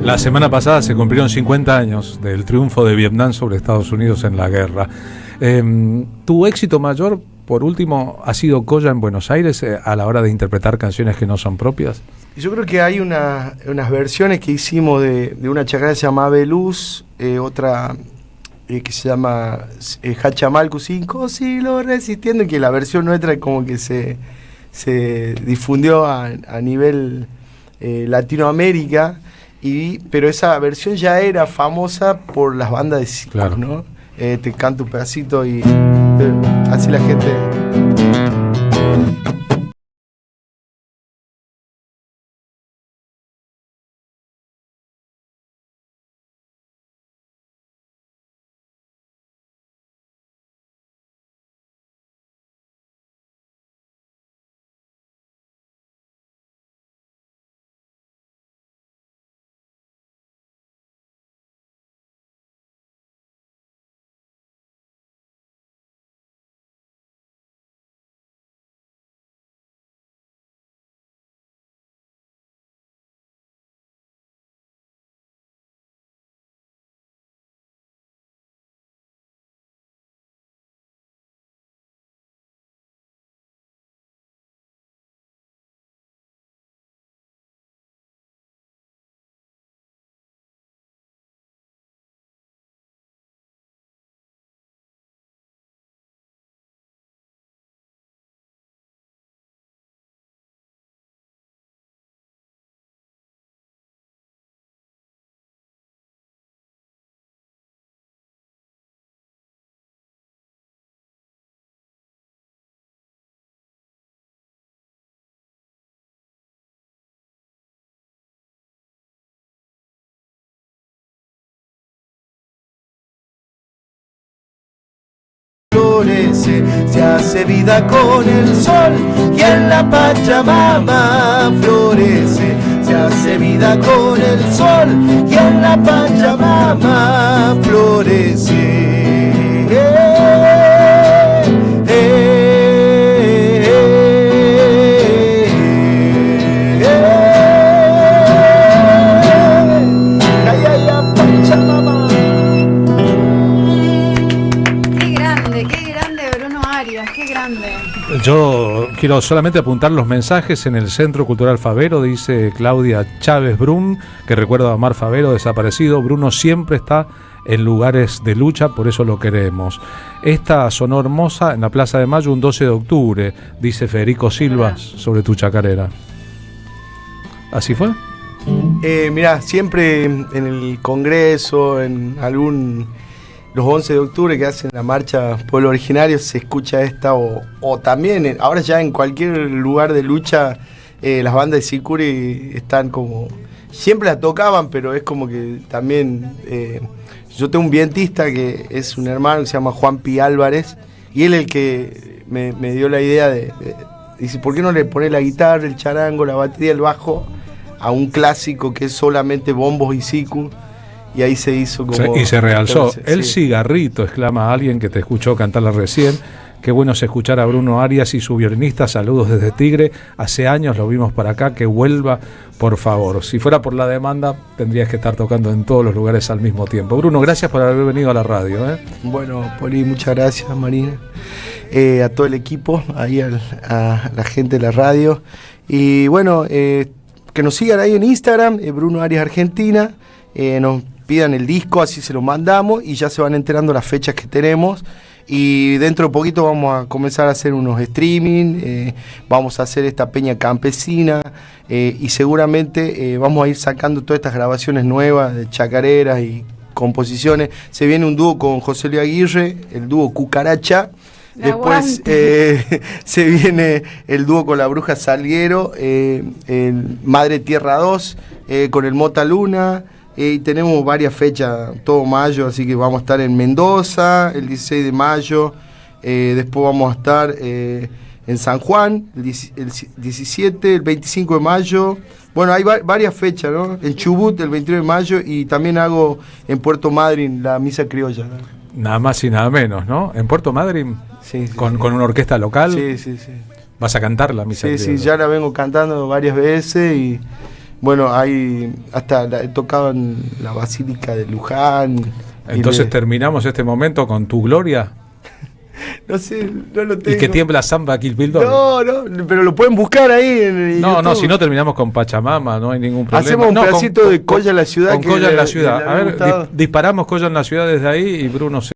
La semana pasada se cumplieron 50 años del triunfo de Vietnam sobre Estados Unidos en la guerra. ¿Tu éxito mayor, por último, ha sido Colla en Buenos Aires a la hora de interpretar canciones que no son propias? Yo creo que hay unas versiones que hicimos de una chacarera que se llama Ave Luz, otra que se llama Hachamalcu 5 siglos resistiendo, que la versión nuestra como que se difundió a nivel Latinoamérica. Pero esa versión ya era famosa por las bandas de circo, claro, ¿no? Te canto un pedacito y así la gente... Florece, se hace vida con el sol y en la Pachamama florece, se hace vida con el sol y en la Pachamama florece. Yo quiero solamente apuntar los mensajes en el Centro Cultural Favero. Dice Claudia Chávez Brum, que recuerda a Omar Favero desaparecido. Bruno siempre está en lugares de lucha, por eso lo queremos. Esta sonó hermosa en la Plaza de Mayo un 12 de octubre, dice Federico Silva sobre tu chacarera. ¿Así fue? Mirá, siempre en el Congreso, en los 11 de octubre que hacen la marcha Pueblo Originario, se escucha esta, o también, ahora ya en cualquier lugar de lucha, las bandas de Sicuri están como, siempre la tocaban, pero es como que también, yo tengo un vientista que es un hermano que se llama Juan Pi Álvarez, y él el que me dio la idea dice, ¿por qué no le pone la guitarra, el charango, la batería, el bajo a un clásico que es solamente bombos y sicu? Y ahí se hizo como... Y se realzó. Entonces, el cigarrito, exclama alguien que te escuchó cantarla recién. Qué bueno es escuchar a Bruno Arias y su violinista. Saludos desde Tigre. Hace años lo vimos para acá. Que vuelva, por favor. Si fuera por la demanda, tendrías que estar tocando en todos los lugares al mismo tiempo. Bruno, gracias por haber venido a la radio. Bueno, Poli, muchas gracias, Marina. A todo el equipo, ahí a la gente de la radio. Y bueno, que nos sigan ahí en Instagram, Bruno Arias Argentina. Nos pidan el disco, así se lo mandamos y ya se van enterando las fechas que tenemos. Y dentro de poquito vamos a comenzar a hacer unos streaming, vamos a hacer esta peña campesina y seguramente vamos a ir sacando todas estas grabaciones nuevas de chacareras y composiciones. Se viene un dúo con José Luis Aguirre, el dúo Cucaracha. Después se viene el dúo con la Bruja Salguero, el Madre Tierra 2, con el Mota Luna. Y tenemos varias fechas, todo mayo, así que vamos a estar en Mendoza el 16 de mayo, después vamos a estar en San Juan el 17, el 25 de mayo. Bueno, hay varias fechas, ¿no? En Chubut el 21 de mayo y también hago en Puerto Madryn la misa criolla, ¿no? Nada más y nada menos, ¿no? En Puerto Madryn, sí, con una orquesta local. Sí. ¿Vas a cantar la misa criolla? Sí, ya la vengo cantando varias veces y... Bueno, he tocado en la Basílica de Luján. Entonces terminamos este momento con Tu Gloria. No sé, no lo tengo. Y que tiembla Samba Kill Bill. No, pero lo pueden buscar ahí en YouTube. No, si no terminamos con Pachamama, no hay ningún problema. Hacemos un pedacito de Colla en la Ciudad. Con Colla en la Ciudad. A ver, disparamos Colla en la Ciudad desde ahí y Bruno se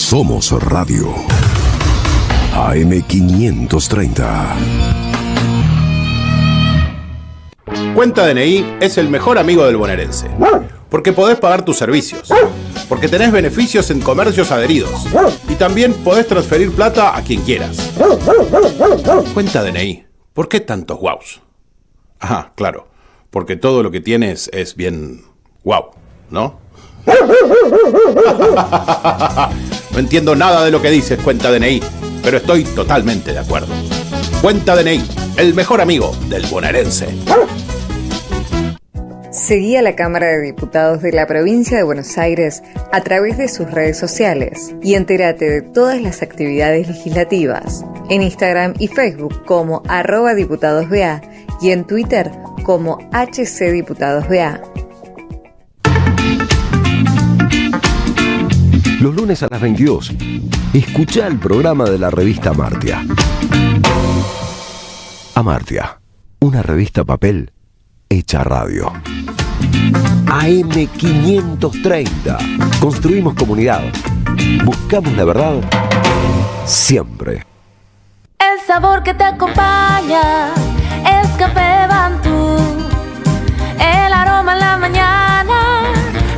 Somos Radio. AM530. Cuenta DNI es el mejor amigo del bonaerense, porque podés pagar tus servicios, porque tenés beneficios en comercios adheridos y también podés transferir plata a quien quieras. Cuenta DNI, ¿por qué tantos guaus? Ah, claro, porque todo lo que tienes es bien guau, ¿no? No entiendo nada de lo que dices, Cuenta DNI, pero estoy totalmente de acuerdo. Cuenta DNI, el mejor amigo del bonaerense. Seguí a la Cámara de Diputados de la Provincia de Buenos Aires a través de sus redes sociales y entérate de todas las actividades legislativas en Instagram y Facebook como @diputadosBA y en Twitter como HCDiputadosBA. Los lunes a las 22, escucha el programa de la revista Amartya. Amartya, una revista papel hecha radio. AM530. Construimos comunidad. Buscamos la verdad siempre. El sabor que te acompaña es Café Bantú. El aroma en la mañana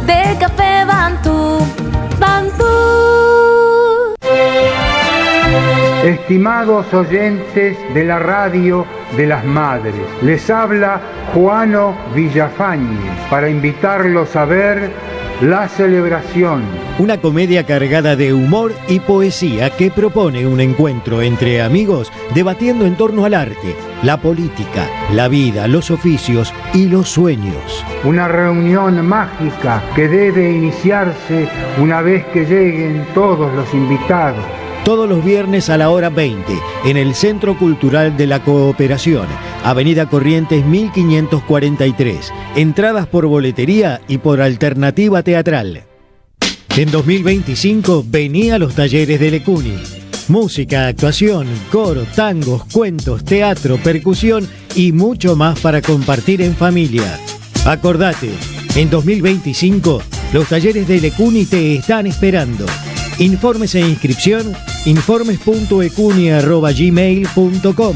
de Café Bantú. Bantú. Estimados oyentes de la radio de las madres, les habla Juano Villafañe para invitarlos a ver La Celebración. Una comedia cargada de humor y poesía que propone un encuentro entre amigos debatiendo en torno al arte, la política, la vida, los oficios y los sueños. Una reunión mágica que debe iniciarse una vez que lleguen todos los invitados. Todos los viernes a la hora 20 en el Centro Cultural de la Cooperación, Avenida Corrientes 1543. Entradas por boletería y por alternativa teatral. En 2025 vení a los talleres de Lecuni. Música, actuación, coro, tangos, cuentos, teatro, percusión y mucho más para compartir en familia. Acordate, en 2025 los talleres de Lecuni te están esperando. Informes e inscripción, informes.ecuni@gmail.com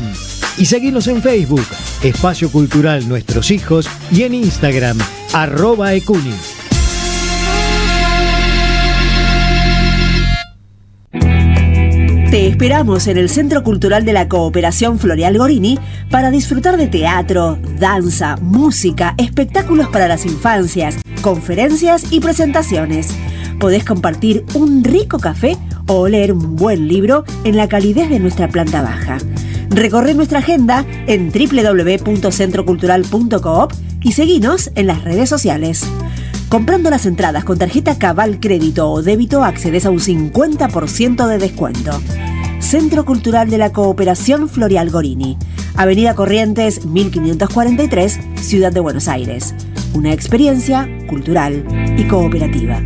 y seguinos en Facebook, Espacio Cultural Nuestros Hijos, y en Instagram, @ecuni. Te esperamos en el Centro Cultural de la Cooperación Floreal Gorini para disfrutar de teatro, danza, música, espectáculos para las infancias, conferencias y presentaciones. Podés compartir un rico café o leer un buen libro en la calidez de nuestra planta baja. Recorre nuestra agenda en www.centrocultural.coop y seguinos en las redes sociales. Comprando las entradas con tarjeta Cabal Crédito o Débito accedes a un 50% de descuento. Centro Cultural de la Cooperación Floreal Gorini, Avenida Corrientes 1543, Ciudad de Buenos Aires. Una experiencia cultural y cooperativa.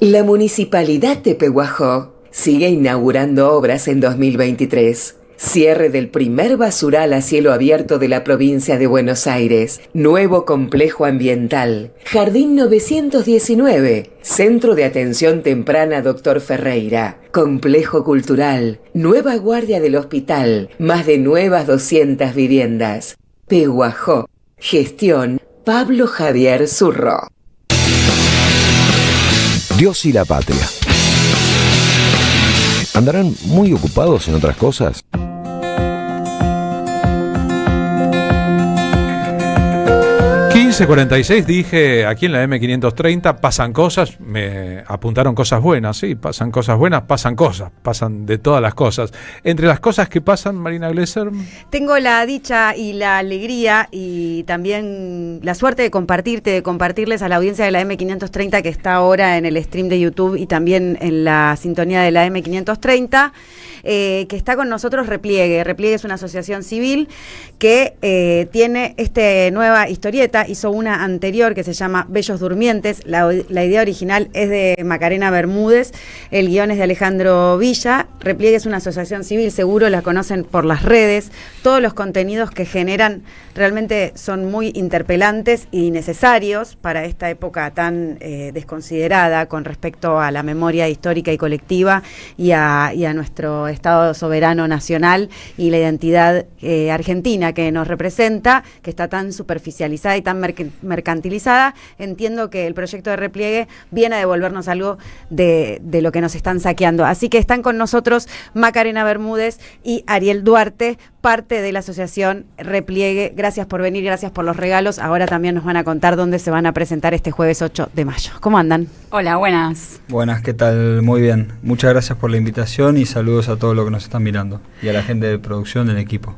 La Municipalidad de Pehuajó sigue inaugurando obras en 2023. Cierre del primer basural a cielo abierto de la provincia de Buenos Aires. Nuevo complejo ambiental. Jardín 919. Centro de Atención Temprana Dr. Ferreira. Complejo cultural. Nueva guardia del hospital. Más de nuevas 200 viviendas. Pehuajó. Gestión Pablo Javier Zurro. Dios y la patria. ¿Andarán muy ocupados en otras cosas? .46 dije aquí en la M530, pasan cosas, me apuntaron cosas buenas, sí, pasan cosas buenas, pasan cosas, pasan de todas las cosas. Entre las cosas que pasan, Marina Glesser. Tengo la dicha y la alegría y también la suerte de compartirles a la audiencia de la M530 que está ahora en el stream de YouTube y también en la sintonía de la M530, que está con nosotros Repliegue. Repliegue es una asociación civil que tiene esta nueva historieta, hizo hizo una anterior que se llama Bellos Durmientes. La idea original es de Macarena Bermúdez, el guión es de Alejandro Villa. Repliegue es una asociación civil, seguro la conocen por las redes. Todos los contenidos que generan realmente son muy interpelantes y necesarios para esta época tan desconsiderada con respecto a la memoria histórica y colectiva y a nuestro Estado soberano nacional y la identidad argentina que nos representa, que está tan superficializada y tan mercantilizada. Entiendo que el proyecto de Repliegue viene a devolvernos algo de lo que nos están saqueando. Así que están con nosotros Macarena Bermúdez y Ariel Duarte, parte de la asociación Repliegue. Gracias por venir, gracias por los regalos. Ahora también nos van a contar dónde se van a presentar este jueves 8 de mayo. ¿Cómo andan? Hola, buenas. Buenas, ¿qué tal? Muy bien. Muchas gracias por la invitación y saludos a todos los que nos están mirando y a la gente de producción del equipo.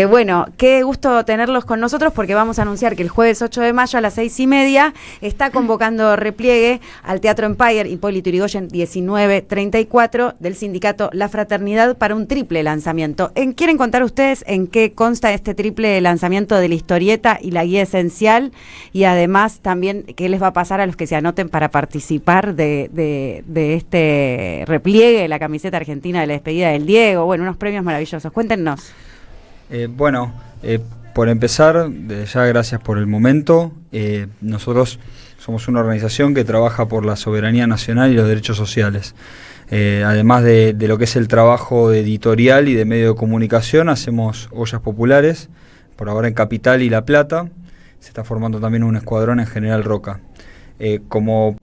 Bueno, qué gusto tenerlos con nosotros porque vamos a anunciar que el jueves 8 de mayo a las 6:30 está convocando Repliegue al Teatro Empire Hipólito Yrigoyen 1934 del sindicato La Fraternidad para un triple lanzamiento. ¿Quieren contar ustedes en qué consta este triple lanzamiento de la historieta y la guía esencial? Y además también qué les va a pasar a los que se anoten para participar de este Repliegue, la camiseta argentina de la despedida del Diego, bueno, unos premios maravillosos. Cuéntenos. Por empezar, ya gracias por el momento. Nosotros somos una organización que trabaja por la soberanía nacional y los derechos sociales. Además de lo que es el trabajo editorial y de medio de comunicación, hacemos ollas populares, por ahora en Capital y La Plata. Se está formando también un escuadrón en General Roca. Como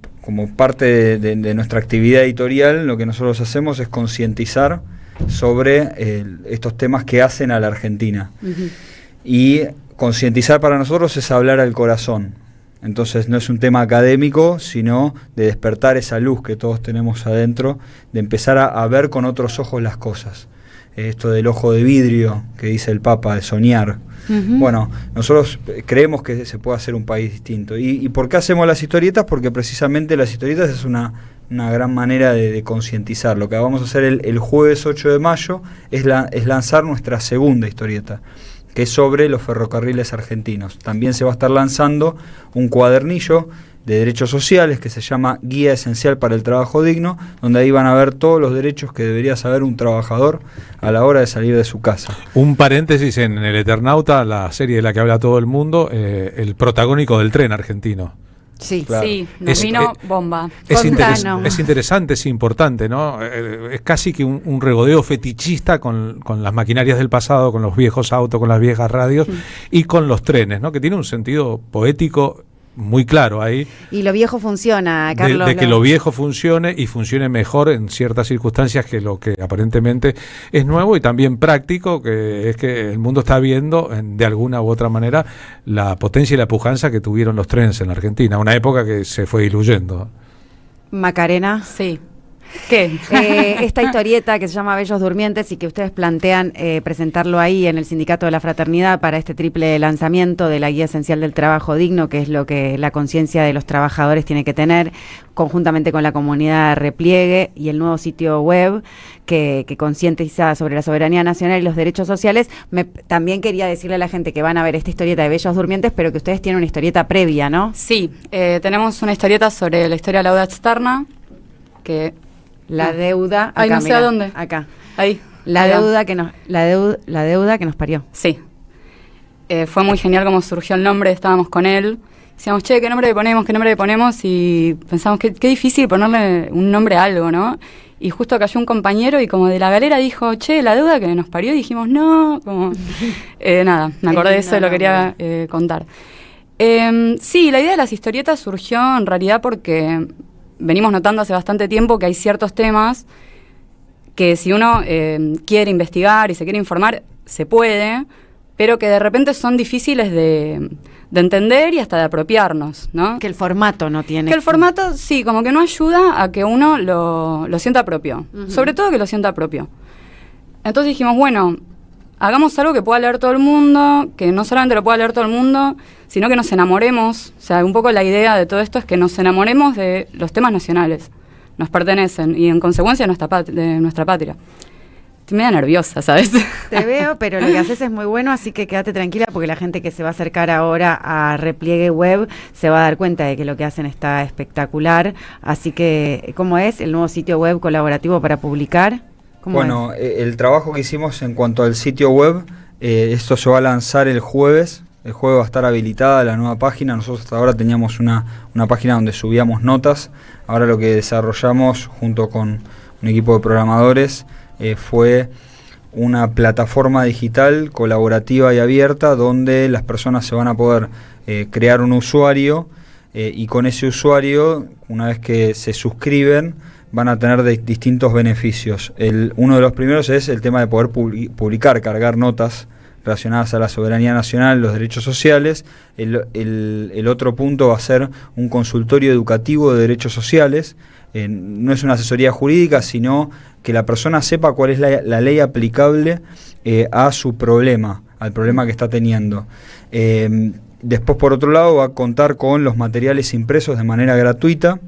parte de nuestra actividad editorial, lo que nosotros hacemos es concientizar sobre estos temas que hacen a la Argentina. Uh-huh. Y concientizar para nosotros es hablar al corazón. Entonces no es un tema académico, sino de despertar esa luz que todos tenemos adentro, de empezar a ver con otros ojos las cosas. Esto del ojo de vidrio que dice el Papa, de soñar. Uh-huh. Bueno, nosotros creemos que se puede hacer un país distinto. ¿Y por qué hacemos las historietas? Porque precisamente las historietas es una gran manera de concientizar. Lo que vamos a hacer el jueves 8 de mayo es lanzar nuestra segunda historieta, que es sobre los ferrocarriles argentinos. También se va a estar lanzando un cuadernillo de derechos sociales que se llama Guía Esencial para el Trabajo Digno, donde ahí van a ver todos los derechos que debería saber un trabajador a la hora de salir de su casa. Un paréntesis en El Eternauta, la serie de la que habla todo el mundo, el protagónico del tren argentino. Sí, claro. Sí, nos vino bomba. Es interesante, es importante, ¿no? Es casi que un regodeo fetichista con las maquinarias del pasado, con los viejos autos, con las viejas radios y con los trenes, ¿no? Que tiene un sentido poético muy claro ahí. Y lo viejo funciona, Carlos. De que lo viejo funcione y funcione mejor en ciertas circunstancias que lo que aparentemente es nuevo y también práctico, que es que el mundo está viendo de alguna u otra manera la potencia y la pujanza que tuvieron los trenes en la Argentina, una época que se fue diluyendo. Macarena. Sí. ¿Qué? Esta historieta que se llama Bellos Durmientes y que ustedes plantean presentarlo ahí en el Sindicato de la Fraternidad para este triple lanzamiento de la Guía Esencial del Trabajo Digno, que es lo que la conciencia de los trabajadores tiene que tener, conjuntamente con la comunidad Repliegue y el nuevo sitio web que concientiza sobre la soberanía nacional y los derechos sociales. También quería decirle a la gente que van a ver esta historieta de Bellos Durmientes, pero que ustedes tienen una historieta previa, ¿no? Sí, tenemos una historieta sobre la historia de la deuda externa, que... La deuda. Ay, no sé a dónde. Acá. Ahí. La deuda que nos parió. Sí. Fue muy genial cómo surgió el nombre, estábamos con él. Decíamos, che, ¿qué nombre le ponemos? Y pensamos, qué difícil ponerle un nombre a algo, ¿no? Y justo cayó un compañero y como de la galera dijo, che, la deuda que nos parió. Y dijimos, no, como... nada, me acordé de eso y lo quería contar. Sí, la idea de las historietas surgió en realidad porque... venimos notando hace bastante tiempo que hay ciertos temas que si uno quiere investigar y se quiere informar, se puede, pero que de repente son difíciles de entender y hasta de apropiarnos, ¿no? Que el formato no tiene. Que el formato, sí, como que no ayuda a que uno lo sienta propio. Uh-huh. Sobre todo que lo sienta propio. Entonces dijimos, bueno, hagamos algo que pueda leer todo el mundo, que no solamente lo pueda leer todo el mundo, sino que nos enamoremos. O sea, un poco la idea de todo esto es que nos enamoremos de los temas nacionales. Nos pertenecen y en consecuencia de nuestra patria. estoy media nerviosa, ¿sabes? Te veo, pero lo que haces es muy bueno, así que quédate tranquila porque la gente que se va a acercar ahora a Repliegue Web se va a dar cuenta de que lo que hacen está espectacular. Así que, ¿cómo es el nuevo sitio web colaborativo para publicar? Bueno, el trabajo que hicimos en cuanto al sitio web, esto se va a lanzar el jueves. El jueves va a estar habilitada la nueva página. Nosotros hasta ahora teníamos una página donde subíamos notas. Ahora lo que desarrollamos junto con un equipo de programadores fue una plataforma digital colaborativa y abierta donde las personas se van a poder crear un usuario y con ese usuario, una vez que se suscriben, van a tener distintos beneficios. Uno de los primeros es el tema de poder publicar, cargar notas relacionadas a la soberanía nacional, los derechos sociales. El otro punto va a ser un consultorio educativo de derechos sociales. No es una asesoría jurídica, sino que la persona sepa cuál es la ley aplicable a su problema, al problema que está teniendo. Después, por otro lado, va a contar con los materiales impresos de manera gratuita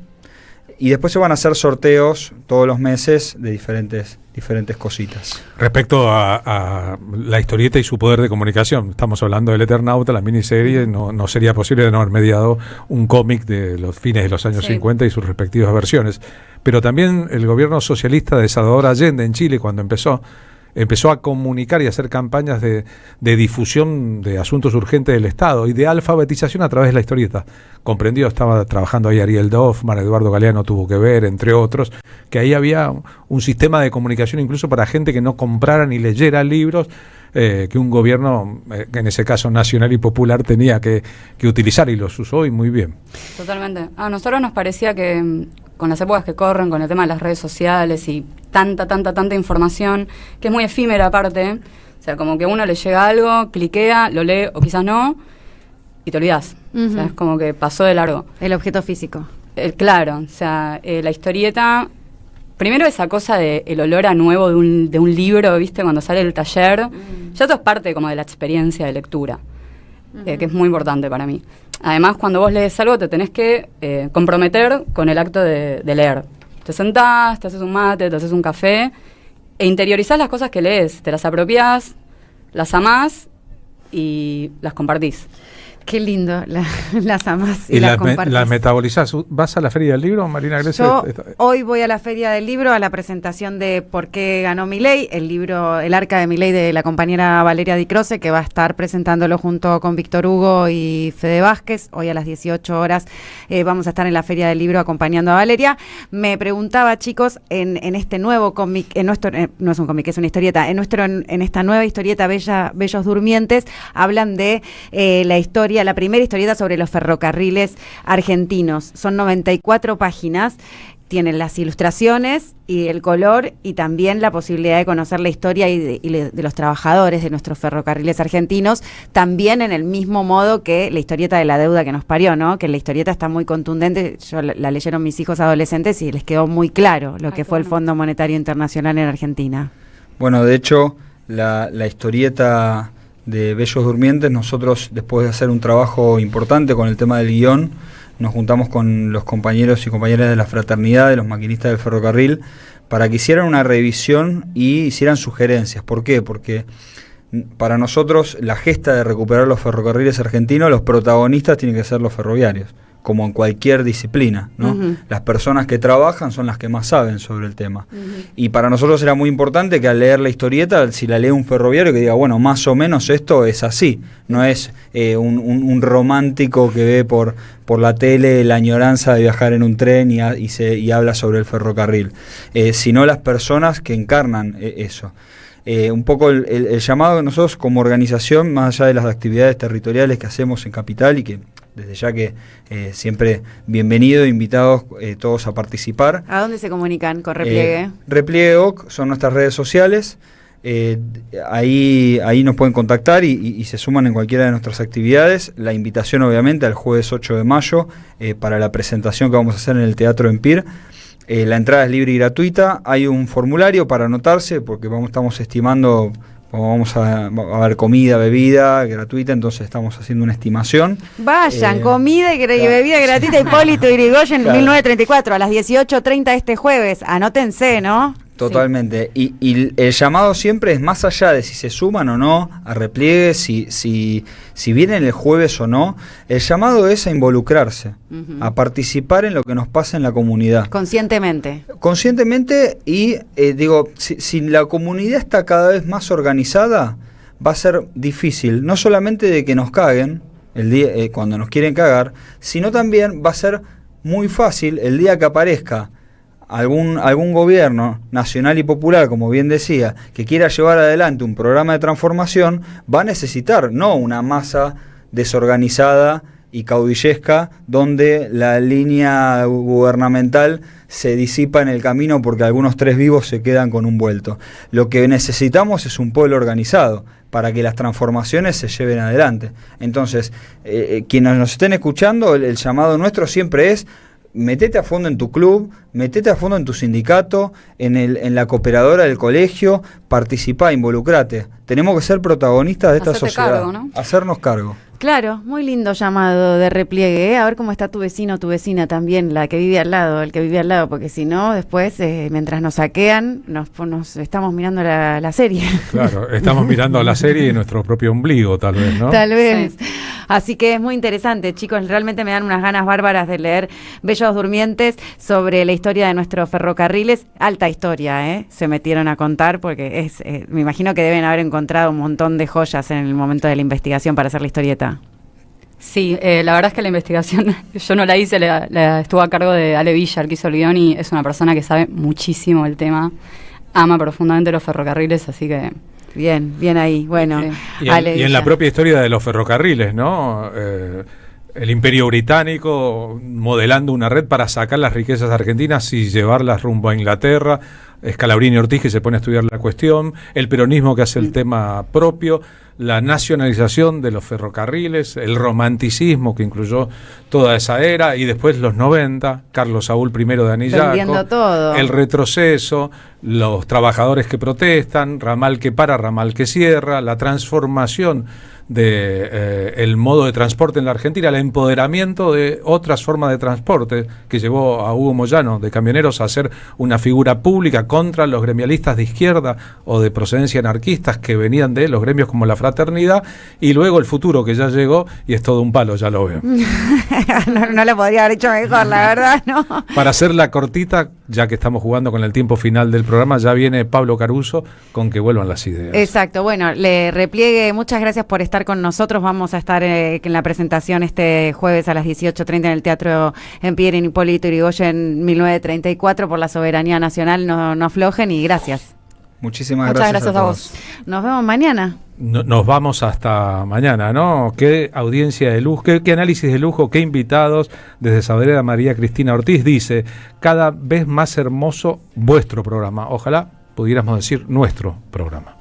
y después se van a hacer sorteos todos los meses de diferentes cositas. Respecto a la historieta y su poder de comunicación, estamos hablando del Eternauta, la miniserie, no sería posible de no haber mediado un cómic de los fines de los años 50 y sus respectivas versiones. Pero también el gobierno socialista de Salvador Allende en Chile, cuando empezó a comunicar y hacer campañas de difusión de asuntos urgentes del Estado y de alfabetización a través de la historieta. Comprendido, estaba trabajando ahí Ariel Dorfman, Eduardo Galeano tuvo que ver, entre otros, que ahí había un sistema de comunicación incluso para gente que no comprara ni leyera libros, que un gobierno, en ese caso nacional y popular, tenía que utilizar, y los usó y muy bien. Totalmente. A nosotros nos parecía que con las épocas que corren, con el tema de las redes sociales y tanta información, que es muy efímera aparte, o sea, como que a uno le llega algo, cliquea, lo lee o quizás no, y te olvidás. O sea, es como que pasó de largo. El objeto físico. Claro, o sea, la historieta, primero esa cosa de el olor a nuevo de un libro, ¿viste? Cuando sale del taller, ya todo es parte como de la experiencia de lectura, que es muy importante para mí. Además, cuando vos lees algo, te tenés que comprometer con el acto de leer. Te sentás, te haces un mate, te haces un café, e interiorizás las cosas que lees, te las apropiás, las amás y las compartís. Qué lindo, las amás y las compartís. Las metabolizás. ¿Vas a la Feria del Libro, Marina Grecia? Yo hoy voy a la Feria del Libro, a la presentación de Por qué ganó Milei, el libro El arca de Milei de la compañera Valeria Di Croce, que va a estar presentándolo junto con Víctor Hugo y Fede Vázquez. Hoy a las 18 horas vamos a estar en la Feria del Libro acompañando a Valeria. Me preguntaba, chicos, en este nuevo cómic, no es un cómic, es una historieta, en esta nueva historieta Bellos Durmientes, hablan de la historia, la primera historieta sobre los ferrocarriles argentinos. Son 94 páginas, tienen las ilustraciones y el color y también la posibilidad de conocer la historia y de los trabajadores de nuestros ferrocarriles argentinos, también en el mismo modo que la historieta de la deuda que nos parió, ¿no? Que la historieta está muy contundente. Yo la leyeron mis hijos adolescentes y les quedó muy claro lo que fue el Fondo Monetario Internacional en Argentina. Bueno, de hecho, la historieta de Bellos Durmientes, nosotros, después de hacer un trabajo importante con el tema del guión, nos juntamos con los compañeros y compañeras de la fraternidad, de los maquinistas del ferrocarril, para que hicieran una revisión y hicieran sugerencias. ¿Por qué? Porque para nosotros la gesta de recuperar los ferrocarriles argentinos, los protagonistas tienen que ser los ferroviarios, como en cualquier disciplina, ¿no? Las personas que trabajan son las que más saben sobre el tema. Y para nosotros era muy importante que al leer la historieta, si la lee un ferroviario, que diga, bueno, más o menos esto es así. No es un romántico que ve por la tele la añoranza de viajar en un tren y habla sobre el ferrocarril, sino las personas que encarnan eso. Un poco el llamado de nosotros como organización, más allá de las actividades territoriales que hacemos en Capital, y que desde ya que siempre bienvenido, invitados todos a participar. ¿A dónde se comunican con Repliegue? Repliegue OC son nuestras redes sociales, ahí nos pueden contactar y se suman en cualquiera de nuestras actividades. La invitación obviamente al jueves 8 de mayo para la presentación que vamos a hacer en el Teatro Empire. La entrada es libre y gratuita, hay un formulario para anotarse porque estamos estimando, vamos a ver comida, bebida gratuita, entonces estamos haciendo una estimación. Vayan, comida y bebida gratuita, Hipólito Yrigoyen, 1934, a las 18:30 este jueves, anótense, ¿no? Totalmente. Sí. Y el llamado siempre es más allá de si se suman o no a repliegue, si vienen el jueves o no. El llamado es a involucrarse, a participar en lo que nos pasa en la comunidad. Conscientemente. Conscientemente y, si la comunidad está cada vez más organizada, va a ser difícil, no solamente de que nos caguen el día cuando nos quieren cagar, sino también va a ser muy fácil el día que aparezca algún gobierno nacional y popular, como bien decía, que quiera llevar adelante un programa de transformación, va a necesitar no una masa desorganizada y caudillesca donde la línea gubernamental se disipa en el camino porque algunos tres vivos se quedan con un vuelto. Lo que necesitamos es un pueblo organizado para que las transformaciones se lleven adelante. Entonces, quienes nos estén escuchando, el llamado nuestro siempre es: metete a fondo en tu club, metete a fondo en tu sindicato, en la cooperadora del colegio, participá, involucrate. Tenemos que ser protagonistas de esta sociedad. Cargo, ¿no? Hacernos cargo. Claro, muy lindo llamado de repliegue, ¿eh? A ver cómo está tu vecino, tu vecina también, la que vive al lado, el que vive al lado, porque si no, después, mientras nos saquean, nos estamos mirando la serie. Claro, estamos mirando la serie y nuestro propio ombligo, tal vez, ¿no? Tal vez. Sí. Así que es muy interesante, chicos, realmente me dan unas ganas bárbaras de leer Bellos Durmientes sobre la historia de nuestros ferrocarriles. Alta historia, se metieron a contar, porque me imagino que deben haber encontrado un montón de joyas en el momento de la investigación para hacer la historieta. Sí, la verdad es que la investigación yo no la hice, la estuvo a cargo de Ale Villar, que hizo el guión, y es una persona que sabe muchísimo el tema, ama profundamente los ferrocarriles, así que... Bien ahí, bueno. Sí. Y en la propia historia de los ferrocarriles, ¿no? El Imperio Británico modelando una red para sacar las riquezas argentinas y llevarlas rumbo a Inglaterra. Scalabrini Ortiz, que se pone a estudiar la cuestión, el peronismo que hace el tema propio, la nacionalización de los ferrocarriles, el romanticismo que incluyó toda esa era, y después los 90, Carlos Saúl I de Anillaco, todo. El retroceso, los trabajadores que protestan, ramal que para, ramal que cierra, la transformación de el modo de transporte en la Argentina, el empoderamiento de otras formas de transporte que llevó a Hugo Moyano de Camioneros a ser una figura pública contra los gremialistas de izquierda o de procedencia anarquistas que venían de los gremios como la Fraternidad, y luego el futuro que ya llegó y es todo un palo, ya lo veo. no lo podría haber hecho mejor, la verdad, ¿no? Para hacerla cortita, ya que estamos jugando con el tiempo final del programa, ya viene Pablo Caruso con Que vuelvan las ideas. Exacto, bueno, le repliegue, muchas gracias por estar con nosotros. Vamos a estar en la presentación este jueves a las 18:30 en el Teatro Pierre Hipólito Yrigoyen 1934 por la soberanía nacional. No aflojen y gracias. Muchísimas gracias a vos. Nos vemos mañana. Nos vamos hasta mañana, ¿no? Qué audiencia de lujo, qué análisis de lujo, qué invitados. Desde Saavedra, María Cristina Ortiz dice: cada vez más hermoso vuestro programa. Ojalá pudiéramos decir nuestro programa.